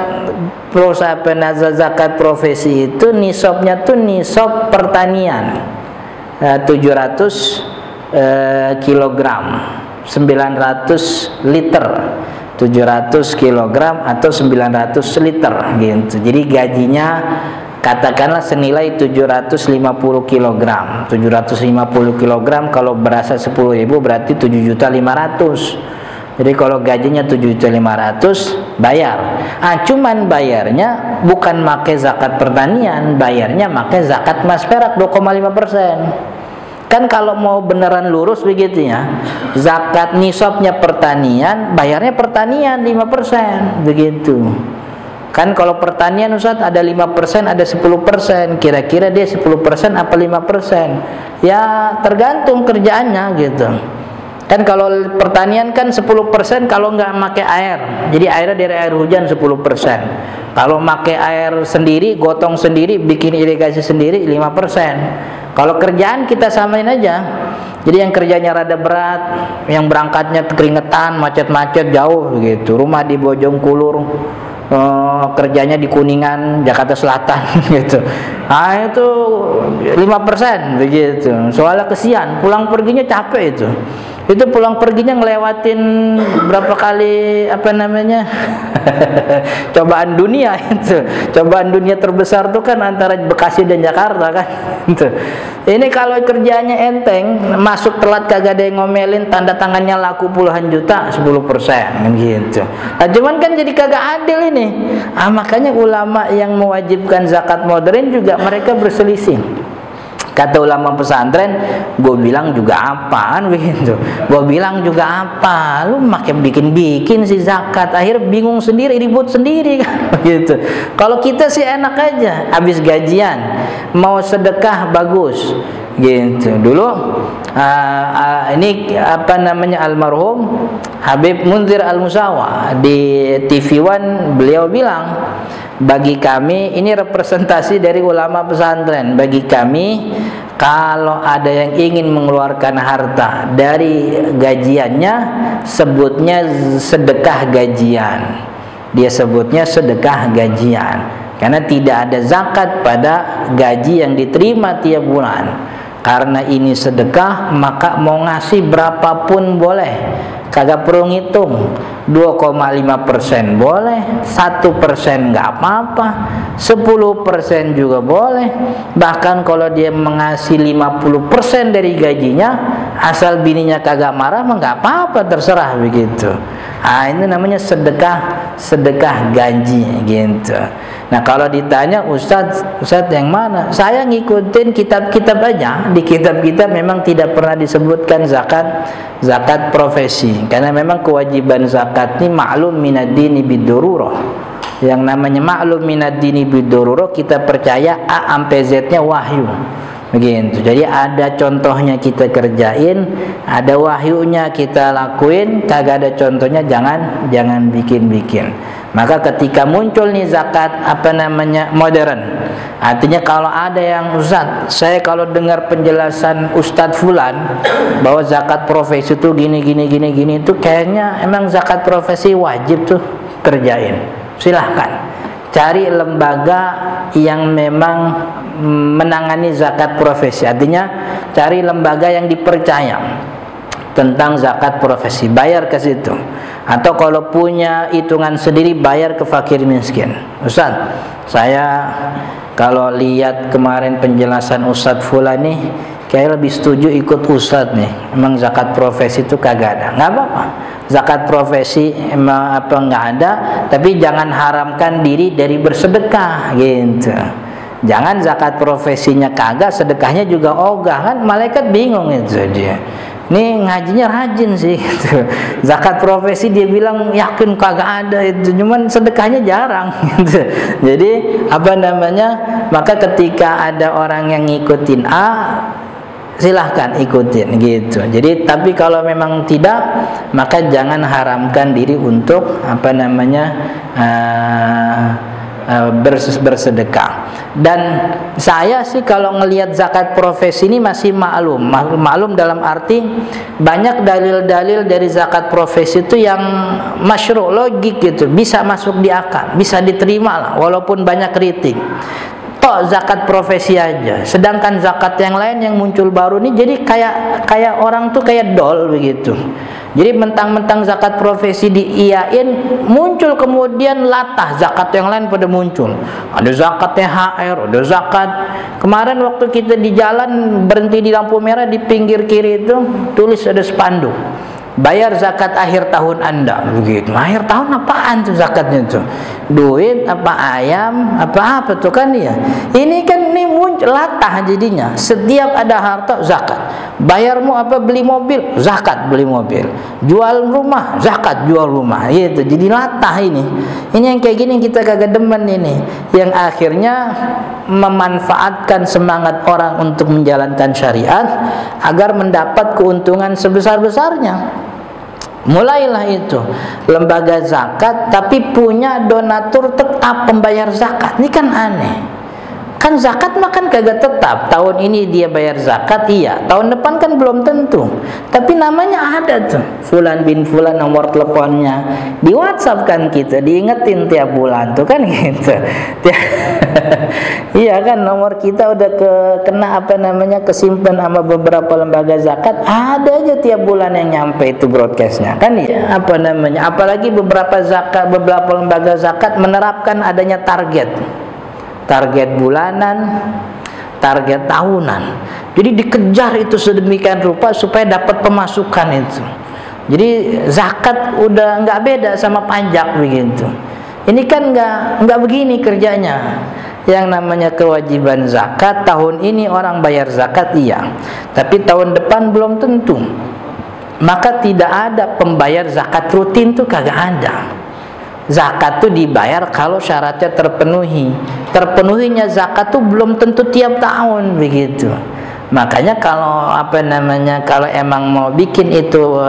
profesi itu nisabnya tuh nisab pertanian, 700 kilogram, 900 liter, 700 kilogram atau 900 liter gitu. Jadi gajinya katakanlah senilai 750 kilogram. 750 kilogram kalau berasa 10.000 berarti 7.500.000. Jadi kalau gajinya 7.500.000 bayar. Cuman bayarnya bukan pakai zakat pertanian, bayarnya pakai zakat emas perak 2,5%. Kan kalau mau beneran lurus begitu ya, zakat nisabnya pertanian, bayarnya pertanian 5%, begitu. Kan kalau pertanian Ustaz ada 5%, ada 10%, kira-kira dia 10% apa 5%? Ya tergantung kerjaannya gitu. Kan kalau pertanian kan 10% kalau nggak pakai air, jadi airnya dari air hujan 10%. Kalau pakai air sendiri, gotong sendiri, bikin irigasi sendiri 5%. Kalau kerjaan kita samain aja. Jadi yang kerjanya rada berat, yang berangkatnya keringetan, macet-macet jauh begitu. Rumah di Bojongkulur, kerjanya di Kuningan, Jakarta Selatan gitu. Nah, itu 5% begitu. Soalnya kesian, pulang perginya capek itu. Itu pulang perginya ngelewatin berapa kali cobaan dunia itu. Cobaan dunia terbesar itu kan antara Bekasi dan Jakarta kan. Gitu. Ini kalau kerjaannya enteng, masuk telat kagak ada yang ngomelin, tanda tangannya laku puluhan juta, 10% kan gitu. Nah, cuman kan jadi kagak adil ini. Makanya ulama yang mewajibkan zakat modern juga mereka berselisih. Kata ulama pesantren, gue bilang juga apaan begitu. Gue bilang juga apa, lu makin bikin sih zakat, akhirnya bingung sendiri, ribut sendiri kan gitu. Kalau kita sih enak aja, habis gajian mau sedekah bagus gitu. Dulu ini almarhum Habib Munzir Al-Musawa di TV One, beliau bilang, bagi kami ini representasi dari ulama pesantren. Bagi kami, kalau ada yang ingin mengeluarkan harta dari gajiannya, sebutnya sedekah gajian. Dia sebutnya sedekah gajian, karena tidak ada zakat pada gaji yang diterima tiap bulan. Karena ini sedekah, maka mau ngasih berapapun boleh, kagak perlu ngitung. 2,5% boleh, 1% nggak apa-apa, 10% juga boleh. Bahkan kalau dia mengasih 50% dari gajinya, asal bininya kagak marah, mah nggak apa-apa, terserah begitu. Ini namanya sedekah gaji gitu. Nah, kalau ditanya Ustadz yang mana? Saya ngikutin kitab-kitab aja. Di kitab-kitab memang tidak pernah disebutkan zakat profesi, karena memang kewajiban zakat ini maklum minad-dini bid-darurah. Yang namanya maklum minad-dini bid-darurah, kita percaya A sampai Z-nya wahyu. Begitu. Jadi ada contohnya kita kerjain, ada wahyunya kita lakuin, kagak ada contohnya jangan bikin-bikin. Maka ketika muncul nih zakat modern, artinya kalau ada yang Ustaz, saya kalau dengar penjelasan Ustadz Fulan bahwa zakat profesi itu gini itu kayaknya emang zakat profesi wajib tuh kerjain. Silahkan cari lembaga yang memang menangani zakat profesi, artinya cari lembaga yang dipercaya tentang zakat profesi, bayar ke situ. Atau kalau punya hitungan sendiri, bayar ke fakir miskin. Ustaz, saya kalau lihat kemarin penjelasan Ustadz Fulan nih, kayak lebih setuju ikut Ustadz nih. Emang zakat profesi itu kagak ada. Nggak apa-apa, zakat profesi emang nggak ada, tapi jangan haramkan diri dari bersedekah gitu. Jangan zakat profesinya kagak, sedekahnya juga ogah, kan malaikat bingung itu dia. Ini ngajinya rajin sih gitu. Zakat profesi dia bilang yakin kagak ada itu, cuman sedekahnya jarang gitu. Jadi maka ketika ada orang yang ngikutin A, silahkan ikutin gitu. Jadi tapi kalau memang tidak, maka jangan haramkan diri untuk bersedekah. Dan saya sih kalau ngelihat zakat profesi ini masih maklum dalam arti banyak dalil-dalil dari zakat profesi itu yang masyru', logik gitu, bisa masuk di akal, bisa diterima lah walaupun banyak kritik. Zakat profesi aja, sedangkan zakat yang lain yang muncul baru ini jadi kayak orang tuh kayak dol begitu. Jadi mentang-mentang zakat profesi diiyain, muncul kemudian latah zakat yang lain pada muncul. Ada zakat THR, ada zakat. Kemarin waktu kita di jalan berhenti di lampu merah, di pinggir kiri itu tulis ada spanduk, bayar zakat akhir tahun Anda begitu. Akhir tahun apaan tuh zakatnya tuh? Duit apa ayam apa tuh kan ya. Ini kan nih muncul latah jadinya. Setiap ada harta zakat. Bayarmu apa, beli mobil, zakat beli mobil. Jual rumah, zakat jual rumah. Gitu. Jadi latah ini. Ini yang kayak gini kita kagak demen ini. Yang akhirnya memanfaatkan semangat orang untuk menjalankan syariat agar mendapat keuntungan sebesar-besarnya. Mulailah itu lembaga zakat tapi punya donatur tetap pembayar zakat. Ini kan aneh. Kan zakat mah kan kagak tetap. Tahun ini dia bayar zakat, iya. Tahun depan kan belum tentu. Tapi namanya ada tuh. Fulan bin Fulan, nomor teleponnya. Di WhatsApp kan kita, diingetin tiap bulan tuh kan gitu. Iya kan, nomor kita udah kena apa namanya, kesimpan sama beberapa lembaga zakat. Ada aja tiap bulan yang nyampe itu broadcastnya kan ya, apa namanya. Apalagi beberapa lembaga zakat menerapkan adanya target bulanan, target tahunan. Jadi dikejar itu sedemikian rupa supaya dapat pemasukan itu. Jadi zakat udah nggak beda sama pajak begitu. Ini kan nggak begini kerjanya. Yang namanya kewajiban zakat, tahun ini orang bayar zakat iya, tapi tahun depan belum tentu. Maka tidak ada pembayar zakat rutin tuh, kagak ada. Zakat tuh dibayar kalau syaratnya terpenuhi. Terpenuhinya zakat tuh belum tentu tiap tahun begitu. Makanya kalau apa namanya, kalau emang mau bikin itu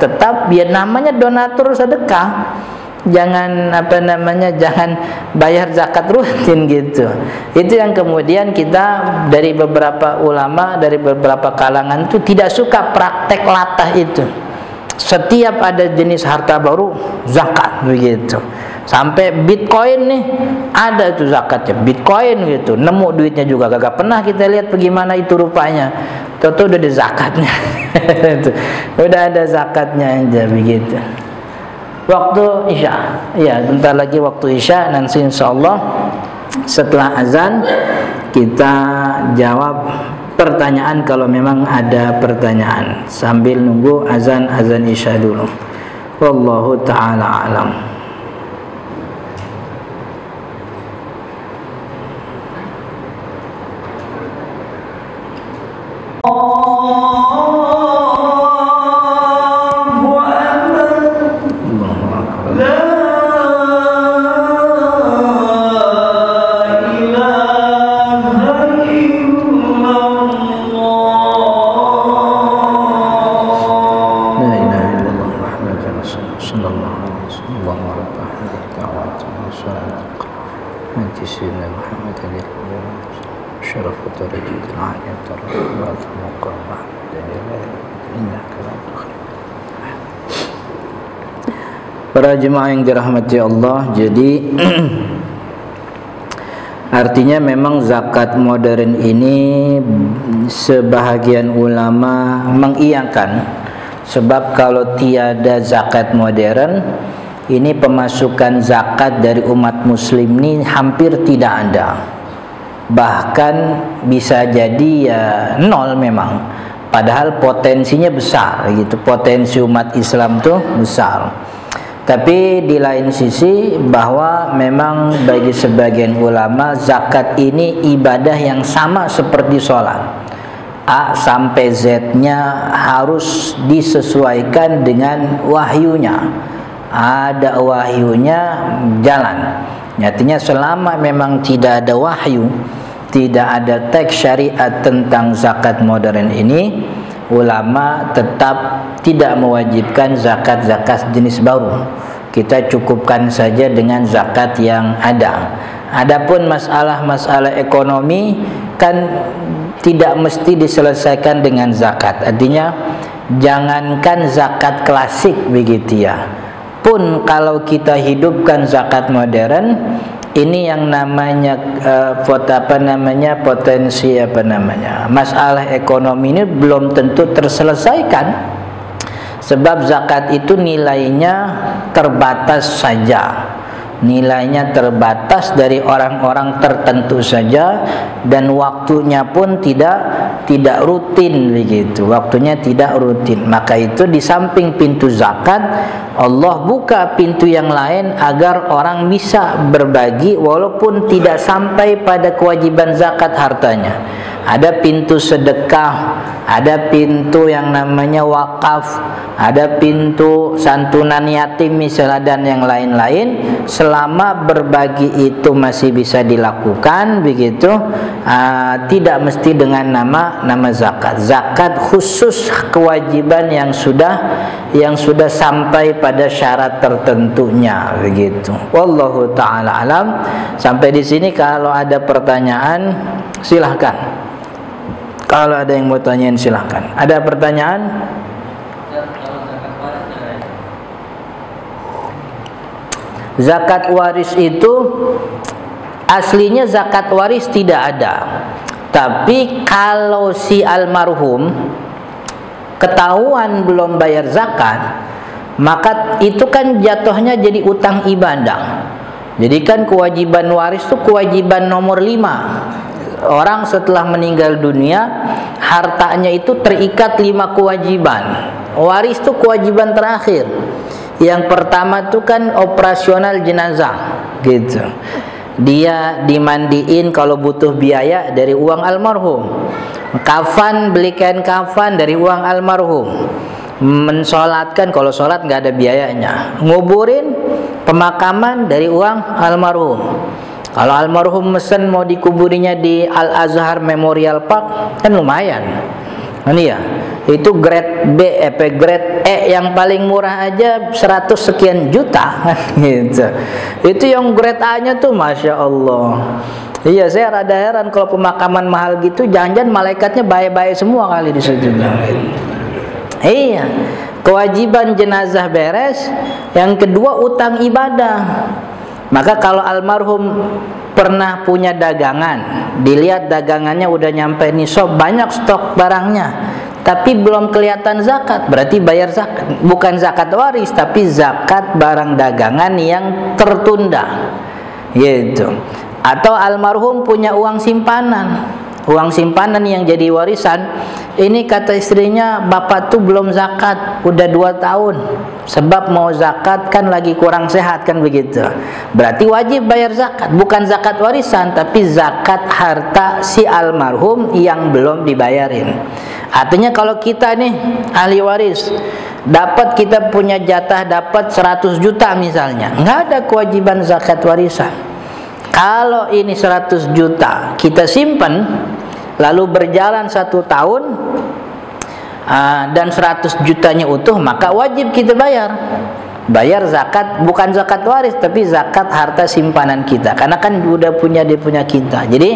tetap, biar namanya donatur sedekah. Jangan apa namanya, jangan bayar zakat rutin gitu. Itu yang kemudian kita dari beberapa ulama, dari beberapa kalangan itu tidak suka praktek latah itu. Setiap ada jenis harta baru zakat begitu. Sampai Bitcoin nih ada itu zakatnya, Bitcoin gitu. Nemu duitnya juga kagak pernah kita lihat bagaimana itu rupanya. Toto udah ada zakatnya. Udah ada zakatnya aja begitu. Waktu Isya, ya bentar lagi waktu Isya, nanti insyaallah setelah azan kita jawab pertanyaan kalau memang ada pertanyaan, sambil nunggu azan Isya dulu. Wallahu taala alam. Para jemaah yang dirahmati Allah, jadi artinya memang zakat modern ini sebahagian ulama mengiyakan, sebab kalau tiada zakat modern ini pemasukan zakat dari umat muslim ini hampir tidak ada, bahkan bisa jadi ya nol memang, padahal potensinya besar gitu, potensi umat Islam tuh besar. Tapi di lain sisi bahwa memang bagi sebagian ulama zakat ini ibadah yang sama seperti sholat, A sampai Z-nya harus disesuaikan dengan wahyunya. Ada wahyunya jalan. Artinya selama memang tidak ada wahyu, tidak ada teks syariat tentang zakat modern ini, ulama tetap tidak mewajibkan zakat-zakat jenis baru. Kita cukupkan saja dengan zakat yang ada. Adapun masalah-masalah ekonomi kan tidak mesti diselesaikan dengan zakat. Artinya jangankan zakat klasik begitu ya. Pun kalau kita hidupkan zakat modern, ini yang namanya potensi masalah ekonomi ini belum tentu terselesaikan, sebab zakat itu nilainya terbatas saja, nilainya terbatas dari orang-orang tertentu saja, dan waktunya pun tidak rutin begitu, waktunya tidak rutin. Maka itu di samping pintu zakat, Allah buka pintu yang lain agar orang bisa berbagi walaupun tidak sampai pada kewajiban zakat hartanya. ada pintu sedekah, ada pintu yang namanya wakaf, ada pintu santunan yatim misalnya, dan yang lain-lain. Selama berbagi itu masih bisa dilakukan begitu, tidak mesti dengan nama zakat. Zakat khusus kewajiban yang sudah sampai pada syarat tertentunya begitu. Wallahu taala alam. Sampai di sini kalau ada pertanyaan silahkan. Kalau ada yang mau tanyain silahkan. Ada pertanyaan? Zakat waris itu aslinya zakat waris tidak ada. Tapi kalau si almarhum ketahuan belum bayar zakat, maka itu kan jatuhnya jadi utang ibadah. Jadi kan kewajiban waris itu kewajiban nomor 5. Orang setelah meninggal dunia, hartanya itu terikat 5 kewajiban. Waris itu kewajiban terakhir. Yang pertama itu kan operasional jenazah, gitu. Dia dimandiin kalau butuh biaya dari uang almarhum. Kafan, beli kain kafan dari uang almarhum. Mensolatkan kalau solat nggak ada biayanya. Nguburin, pemakaman dari uang almarhum. Kalau almarhum mesen mau dikuburinya di Al-Azhar Memorial Park, kan lumayan. Ini ya, itu grade B, grade E yang paling murah aja 100 sekian juta kan gitu. Itu yang grade A-nya tuh Masya Allah. Iya, saya rada heran kalau pemakaman mahal gitu, jangan-jangan malaikatnya baik-baik semua kali di situ. Iya, kewajiban jenazah beres. Yang kedua utang ibadah. Maka kalau almarhum pernah punya dagangan, dilihat dagangannya udah nyampe nisab, banyak stok barangnya, tapi belum kelihatan zakat, berarti bayar zakat. Bukan zakat waris, tapi zakat barang dagangan yang tertunda, gitu. Atau almarhum punya uang simpanan, uang simpanan yang jadi warisan. Ini kata istrinya, bapak tuh belum zakat, udah 2 tahun. Sebab mau zakat kan lagi kurang sehat kan begitu. Berarti wajib bayar zakat, bukan zakat warisan, tapi zakat harta si almarhum yang belum dibayarin. Artinya kalau kita nih ahli waris, dapat kita punya jatah dapat 100 juta misalnya, nggak ada kewajiban zakat warisan. Kalau ini 100 juta kita simpan, lalu berjalan 1 tahun dan 100 jutanya utuh, maka wajib kita bayar zakat, bukan zakat waris tapi zakat harta simpanan kita, karena kan udah punya kita. Jadi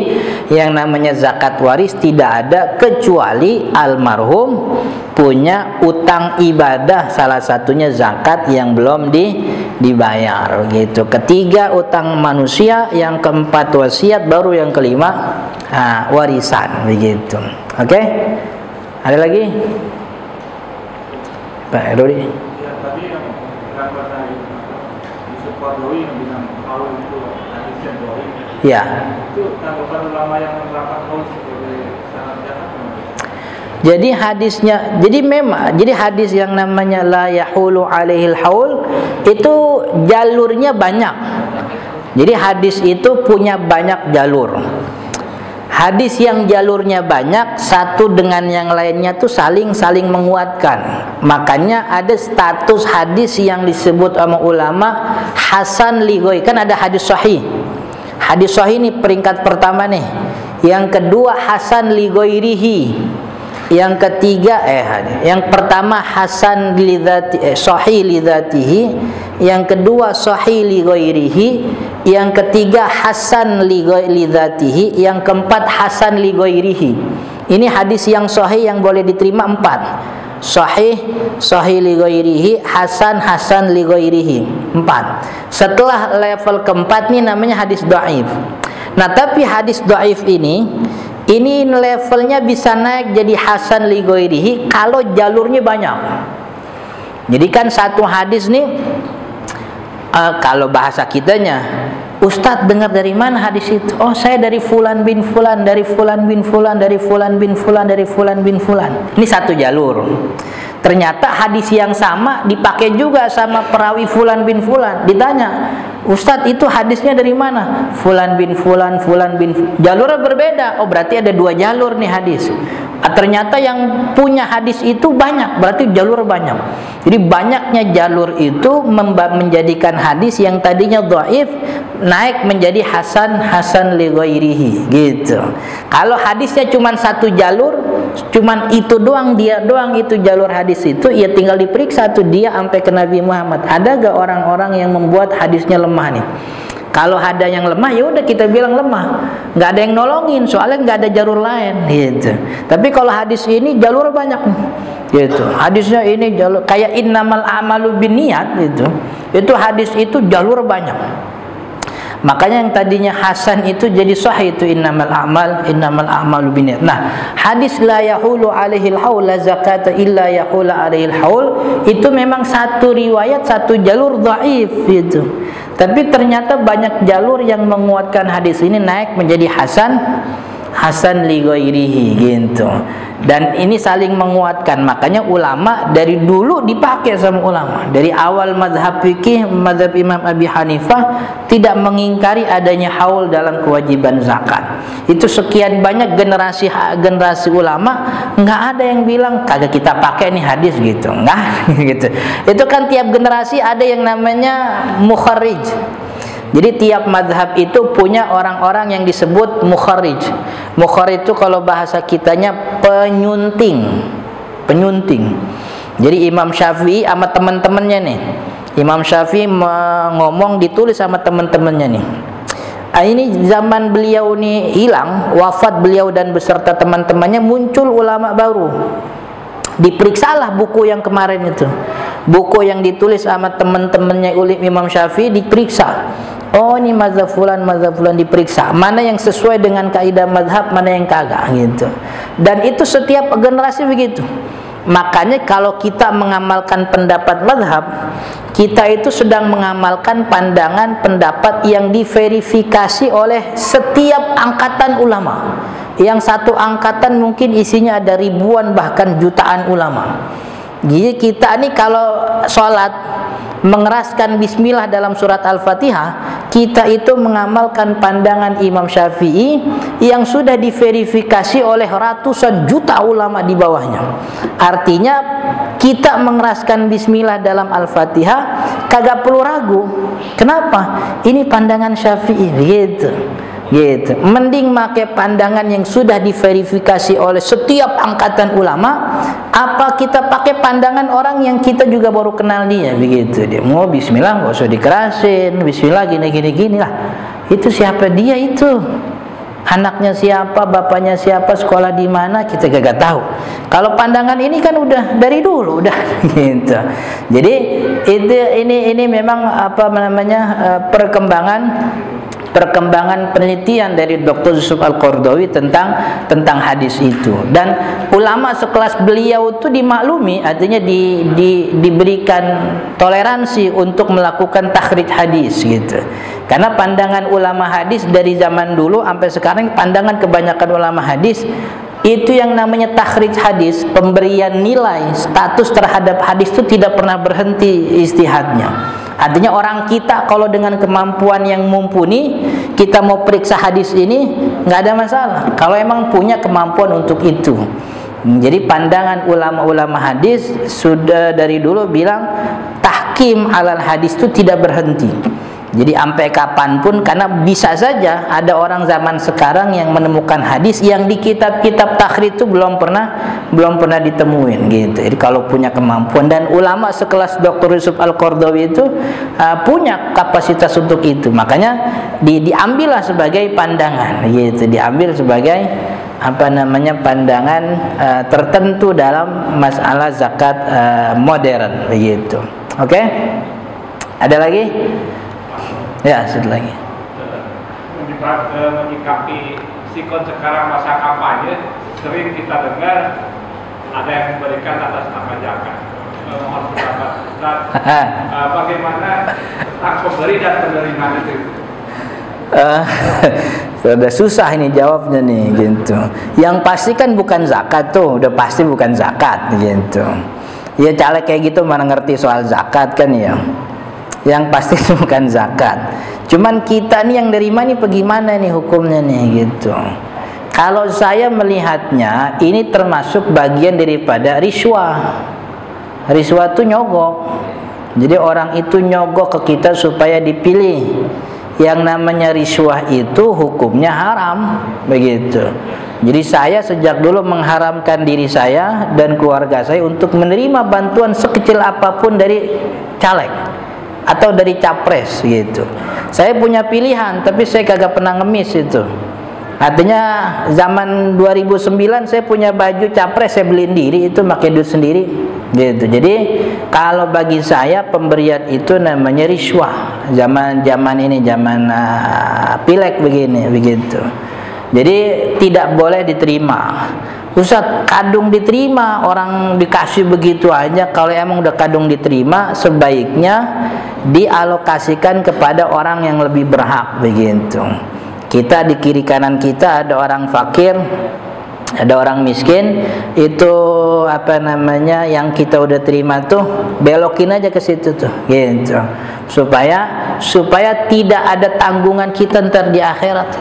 yang namanya zakat waris tidak ada kecuali almarhum punya utang ibadah, salah satunya zakat yang belum dibayar gitu. Ketiga utang manusia, yang keempat wasiat, baru yang kelima warisan begitu. Oke? Ada lagi? Pak Rudi? Ya. Jadi hadisnya, jadi hadis yang namanya la yahulu alaihil haul itu jalurnya banyak. Jadi hadis itu punya banyak jalur. Hadis yang jalurnya banyak, satu dengan yang lainnya tuh saling menguatkan. Makanya ada status hadis yang disebut sama ulama hasan li ghairi. Kan ada hadis sahih. Hadis sahih ini peringkat pertama nih. Yang kedua hasan li ghairihi. Yang ketiga yang pertama hasan li dzati, sahih li dzatihi. Yang kedua sahih li ghairihi. Yang ketiga hasan li dzatihi. Yang keempat hasan li ghairihi. Ini hadis yang sahih yang boleh diterima 4. Sahih li ghairihi, hasan li ghairihi. 4. Setelah level keempat ini namanya hadis dhaif. Nah, tapi hadis dhaif ini levelnya bisa naik jadi hasan li ghairihi kalau jalurnya banyak. Jadi kan satu hadis nih, kalau bahasa kitanya Ustadz dengar dari mana hadis itu? Oh, saya dari fulan bin fulan, dari fulan bin fulan, dari fulan bin fulan, dari fulan bin fulan. Ini satu jalur. Ternyata hadis yang sama dipakai juga sama perawi fulan bin fulan. Ditanya, Ustadz itu hadisnya dari mana? Fulan bin fulan, fulan bin fulan. Jalurnya berbeda. Oh, berarti ada dua jalur nih hadis. Ternyata yang punya hadis itu banyak, berarti jalur banyak. Jadi banyaknya jalur itu menjadikan hadis yang tadinya dhaif naik menjadi hasan li ghairihi gitu. Kalau hadisnya cuma satu jalur, cuma itu doang, dia doang itu jalur hadis itu, ya tinggal diperiksa tuh dia sampai ke Nabi Muhammad. Ada gak orang-orang yang membuat hadisnya lemah nih? Kalau ada yang lemah, ya udah kita bilang lemah. Nggak ada yang nolongin, soalnya nggak ada jalur lain, gitu. Tapi kalau hadis ini jalur banyak, gitu. Hadisnya ini jalur kayak innamal a'malu binniyat, gitu. Itu hadis itu jalur banyak. Makanya yang tadinya hasan itu jadi sahih, itu innamal a'malu binniyat. Nah, hadis la yahulu alaihil haul la zakata illa yahula alaihil haul itu memang satu riwayat, satu jalur dhaif gitu. Tapi ternyata banyak jalur yang menguatkan hadis ini naik menjadi hasan li ghairihi gitu. Dan ini saling menguatkan. Makanya ulama dari dulu dipakai sama ulama. Dari awal mazhab fikih, mazhab Imam Abi Hanifah tidak mengingkari adanya haul dalam kewajiban zakat. Itu sekian banyak generasi ulama, nggak ada yang bilang kagak kita pakai nih hadis gitu. Nggak gitu. Itu kan tiap generasi ada yang namanya mukharrij. Jadi tiap madhab itu punya orang-orang yang disebut mukharrij. Mukharrij itu kalau bahasa kitanya penyunting. Jadi Imam Syafi'i sama teman-temannya nih. Imam Syafi'i ngomong ditulis sama teman-temannya nih. Ini zaman beliau nih hilang, wafat beliau dan beserta teman-temannya, muncul ulama baru. Diperiksalah buku yang kemarin itu. Buku yang ditulis sama teman-temannya Imam Syafi'i diperiksa. Oh, ini mazhab fulan diperiksa. Mana yang sesuai dengan kaidah mazhab, mana yang kagak gitu. Dan itu setiap generasi begitu. Makanya kalau kita mengamalkan pendapat mazhab, kita itu sedang mengamalkan pandangan pendapat yang diverifikasi oleh setiap angkatan ulama. Yang satu angkatan mungkin isinya ada ribuan bahkan jutaan ulama. Jadi kita ini kalau sholat mengeraskan bismillah dalam surat Al-Fatihah, kita itu mengamalkan pandangan Imam Syafi'i yang sudah diverifikasi oleh ratusan juta ulama di bawahnya. Artinya kita mengeraskan bismillah dalam Al-Fatihah kagak perlu ragu. Kenapa? Ini pandangan Syafi'i gitu. Mending pakai pandangan yang sudah diverifikasi oleh setiap angkatan ulama, apa kita pakai pandangan orang yang kita juga baru kenal dia begitu. Dia mau bismillah nggak usah dikerasin, bismillah gini lah. Itu siapa dia itu? Anaknya siapa, bapaknya siapa, sekolah di mana, kita gak tahu. Kalau pandangan ini kan udah dari dulu udah gitu. Jadi ini memang apa namanya perkembangan penelitian dari Dr. Yusuf Al-Qaradawi tentang hadis itu. Dan ulama sekelas beliau itu dimaklumi, artinya diberikan toleransi untuk melakukan takhrij hadis gitu. Karena pandangan ulama hadis dari zaman dulu sampai sekarang, pandangan kebanyakan ulama hadis itu yang namanya takhrij hadis, pemberian nilai status terhadap hadis itu tidak pernah berhenti ijtihadnya. Artinya orang kita kalau dengan kemampuan yang mumpuni, kita mau periksa hadis ini nggak ada masalah kalau emang punya kemampuan untuk itu. Jadi pandangan ulama-ulama hadis sudah dari dulu bilang tahkim alal hadis itu tidak berhenti. Jadi sampai kapanpun, karena bisa saja ada orang zaman sekarang yang menemukan hadis yang di kitab-kitab takhrij itu belum pernah ditemuin gitu. Jadi kalau punya kemampuan, dan ulama sekelas Dr. Yusuf Al-Qaradawi itu punya kapasitas untuk itu, makanya diambillah sebagai pandangan gitu, diambil sebagai apa namanya pandangan tertentu dalam masalah zakat modern begitu. Oke? Ada lagi? Ya, satu lagi. Menyikapi sikon sekarang masa kampanye, sering kita dengar ada yang memberikan atas nama zakat. Mohon pendapat Ustaz, bagaimana tentang pemberi dan penerima itu? Udah susah ini jawabnya nih gitu. Yang pasti kan bukan zakat tuh, udah pasti bukan zakat gitu. Ya caleg kayak gitu mana ngerti soal zakat kan ya. Yang pasti itu bukan zakat. Cuman kita nih yang nerima nih bagaimana nih hukumnya nih gitu. Kalau saya melihatnya ini termasuk bagian daripada riswah. Riswah itu nyogok. Jadi orang itu nyogok ke kita supaya dipilih. Yang namanya riswah itu hukumnya haram, begitu. Jadi saya sejak dulu mengharamkan diri saya dan keluarga saya untuk menerima bantuan sekecil apapun dari caleg atau dari capres gitu. Saya punya pilihan, tapi saya kagak pernah ngemis itu. Artinya zaman 2009 saya punya baju capres, saya beliin diri itu pakai duit sendiri gitu. Jadi kalau bagi saya pemberian itu namanya riswah. Zaman ini zaman pileg begini begitu. Jadi tidak boleh diterima. Ustaz, kadung diterima, orang dikasih begitu aja. Kalau emang udah kadung diterima, sebaiknya dialokasikan kepada orang yang lebih berhak begitu. Kita di kiri kanan kita ada orang fakir, ada orang miskin, itu apa namanya yang kita udah terima tuh belokin aja ke situ tuh, gitu. Supaya tidak ada tanggungan kita ntar di akhirat.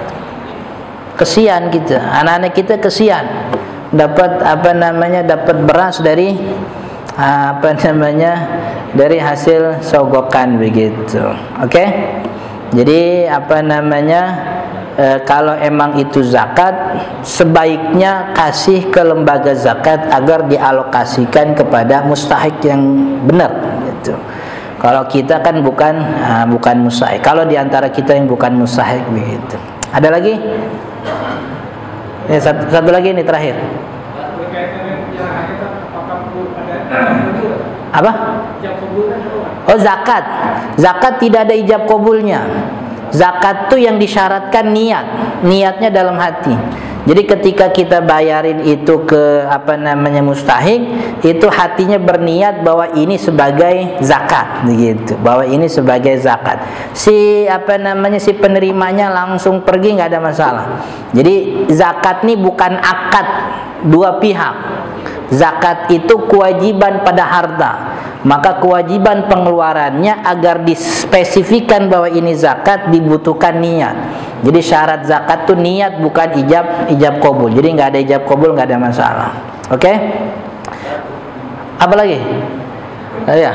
Kesian kita, anak-anak kita kesian. Dapat apa namanya dapat beras dari apa namanya dari hasil sogokan begitu. Oke? Jadi apa namanya kalau emang itu zakat, sebaiknya kasih ke lembaga zakat agar dialokasikan kepada mustahik yang benar gitu. Kalau kita kan bukan mustahik. Kalau diantara kita yang bukan mustahik begitu. Ada lagi? Satu lagi ini terakhir. Apa? Oh, zakat. Zakat tidak ada ijab kabulnya. Zakat tuh yang disyaratkan niatnya dalam hati. Jadi ketika kita bayarin itu ke apa namanya mustahik, itu hatinya berniat bahwa ini sebagai zakat, begitu. Bahwa ini sebagai zakat. Si apa namanya si penerimanya langsung pergi nggak ada masalah. Jadi zakat ini bukan akad dua pihak. Zakat itu kewajiban pada harta. Maka kewajiban pengeluarannya agar dispesifikan bahwa ini zakat dibutuhkan niat. Jadi syarat zakat itu niat, bukan ijab kabul. Jadi nggak ada ijab kabul, nggak ada masalah. Oke? Apa lagi? Ya.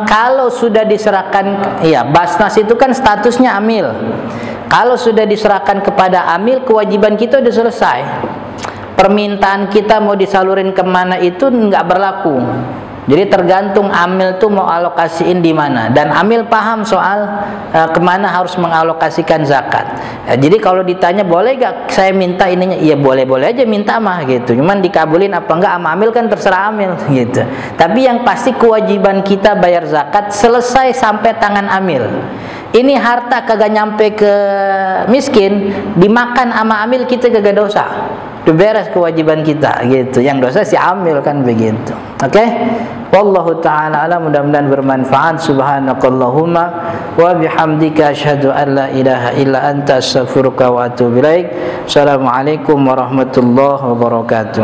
Kalau sudah diserahkan, ya Basnas itu kan statusnya amil. Kalau sudah diserahkan kepada amil, kewajiban kita sudah selesai. Permintaan kita mau disalurin kemana itu nggak berlaku. Jadi tergantung amil tuh mau alokasiin di mana, dan amil paham soal kemana harus mengalokasikan zakat. Jadi kalau ditanya boleh gak saya minta ininya, iya boleh-boleh aja minta mah gitu. Cuman dikabulin apa enggak sama amil kan terserah amil gitu. Tapi yang pasti kewajiban kita bayar zakat selesai sampai tangan amil. Ini harta kagak nyampe ke miskin, dimakan sama amil kita kagak dosa. Udah beres kewajiban kita gitu. Yang dosa si amil kan begitu. Oke? Wallahu ta'ala alam, mudah-mudahan bermanfaat. Subhanakallahumma wa bihamdika asyhadu an la ilaha illa anta astaghfiruka wa atubu ilaik. Assalamualaikum warahmatullahi wabarakatuh.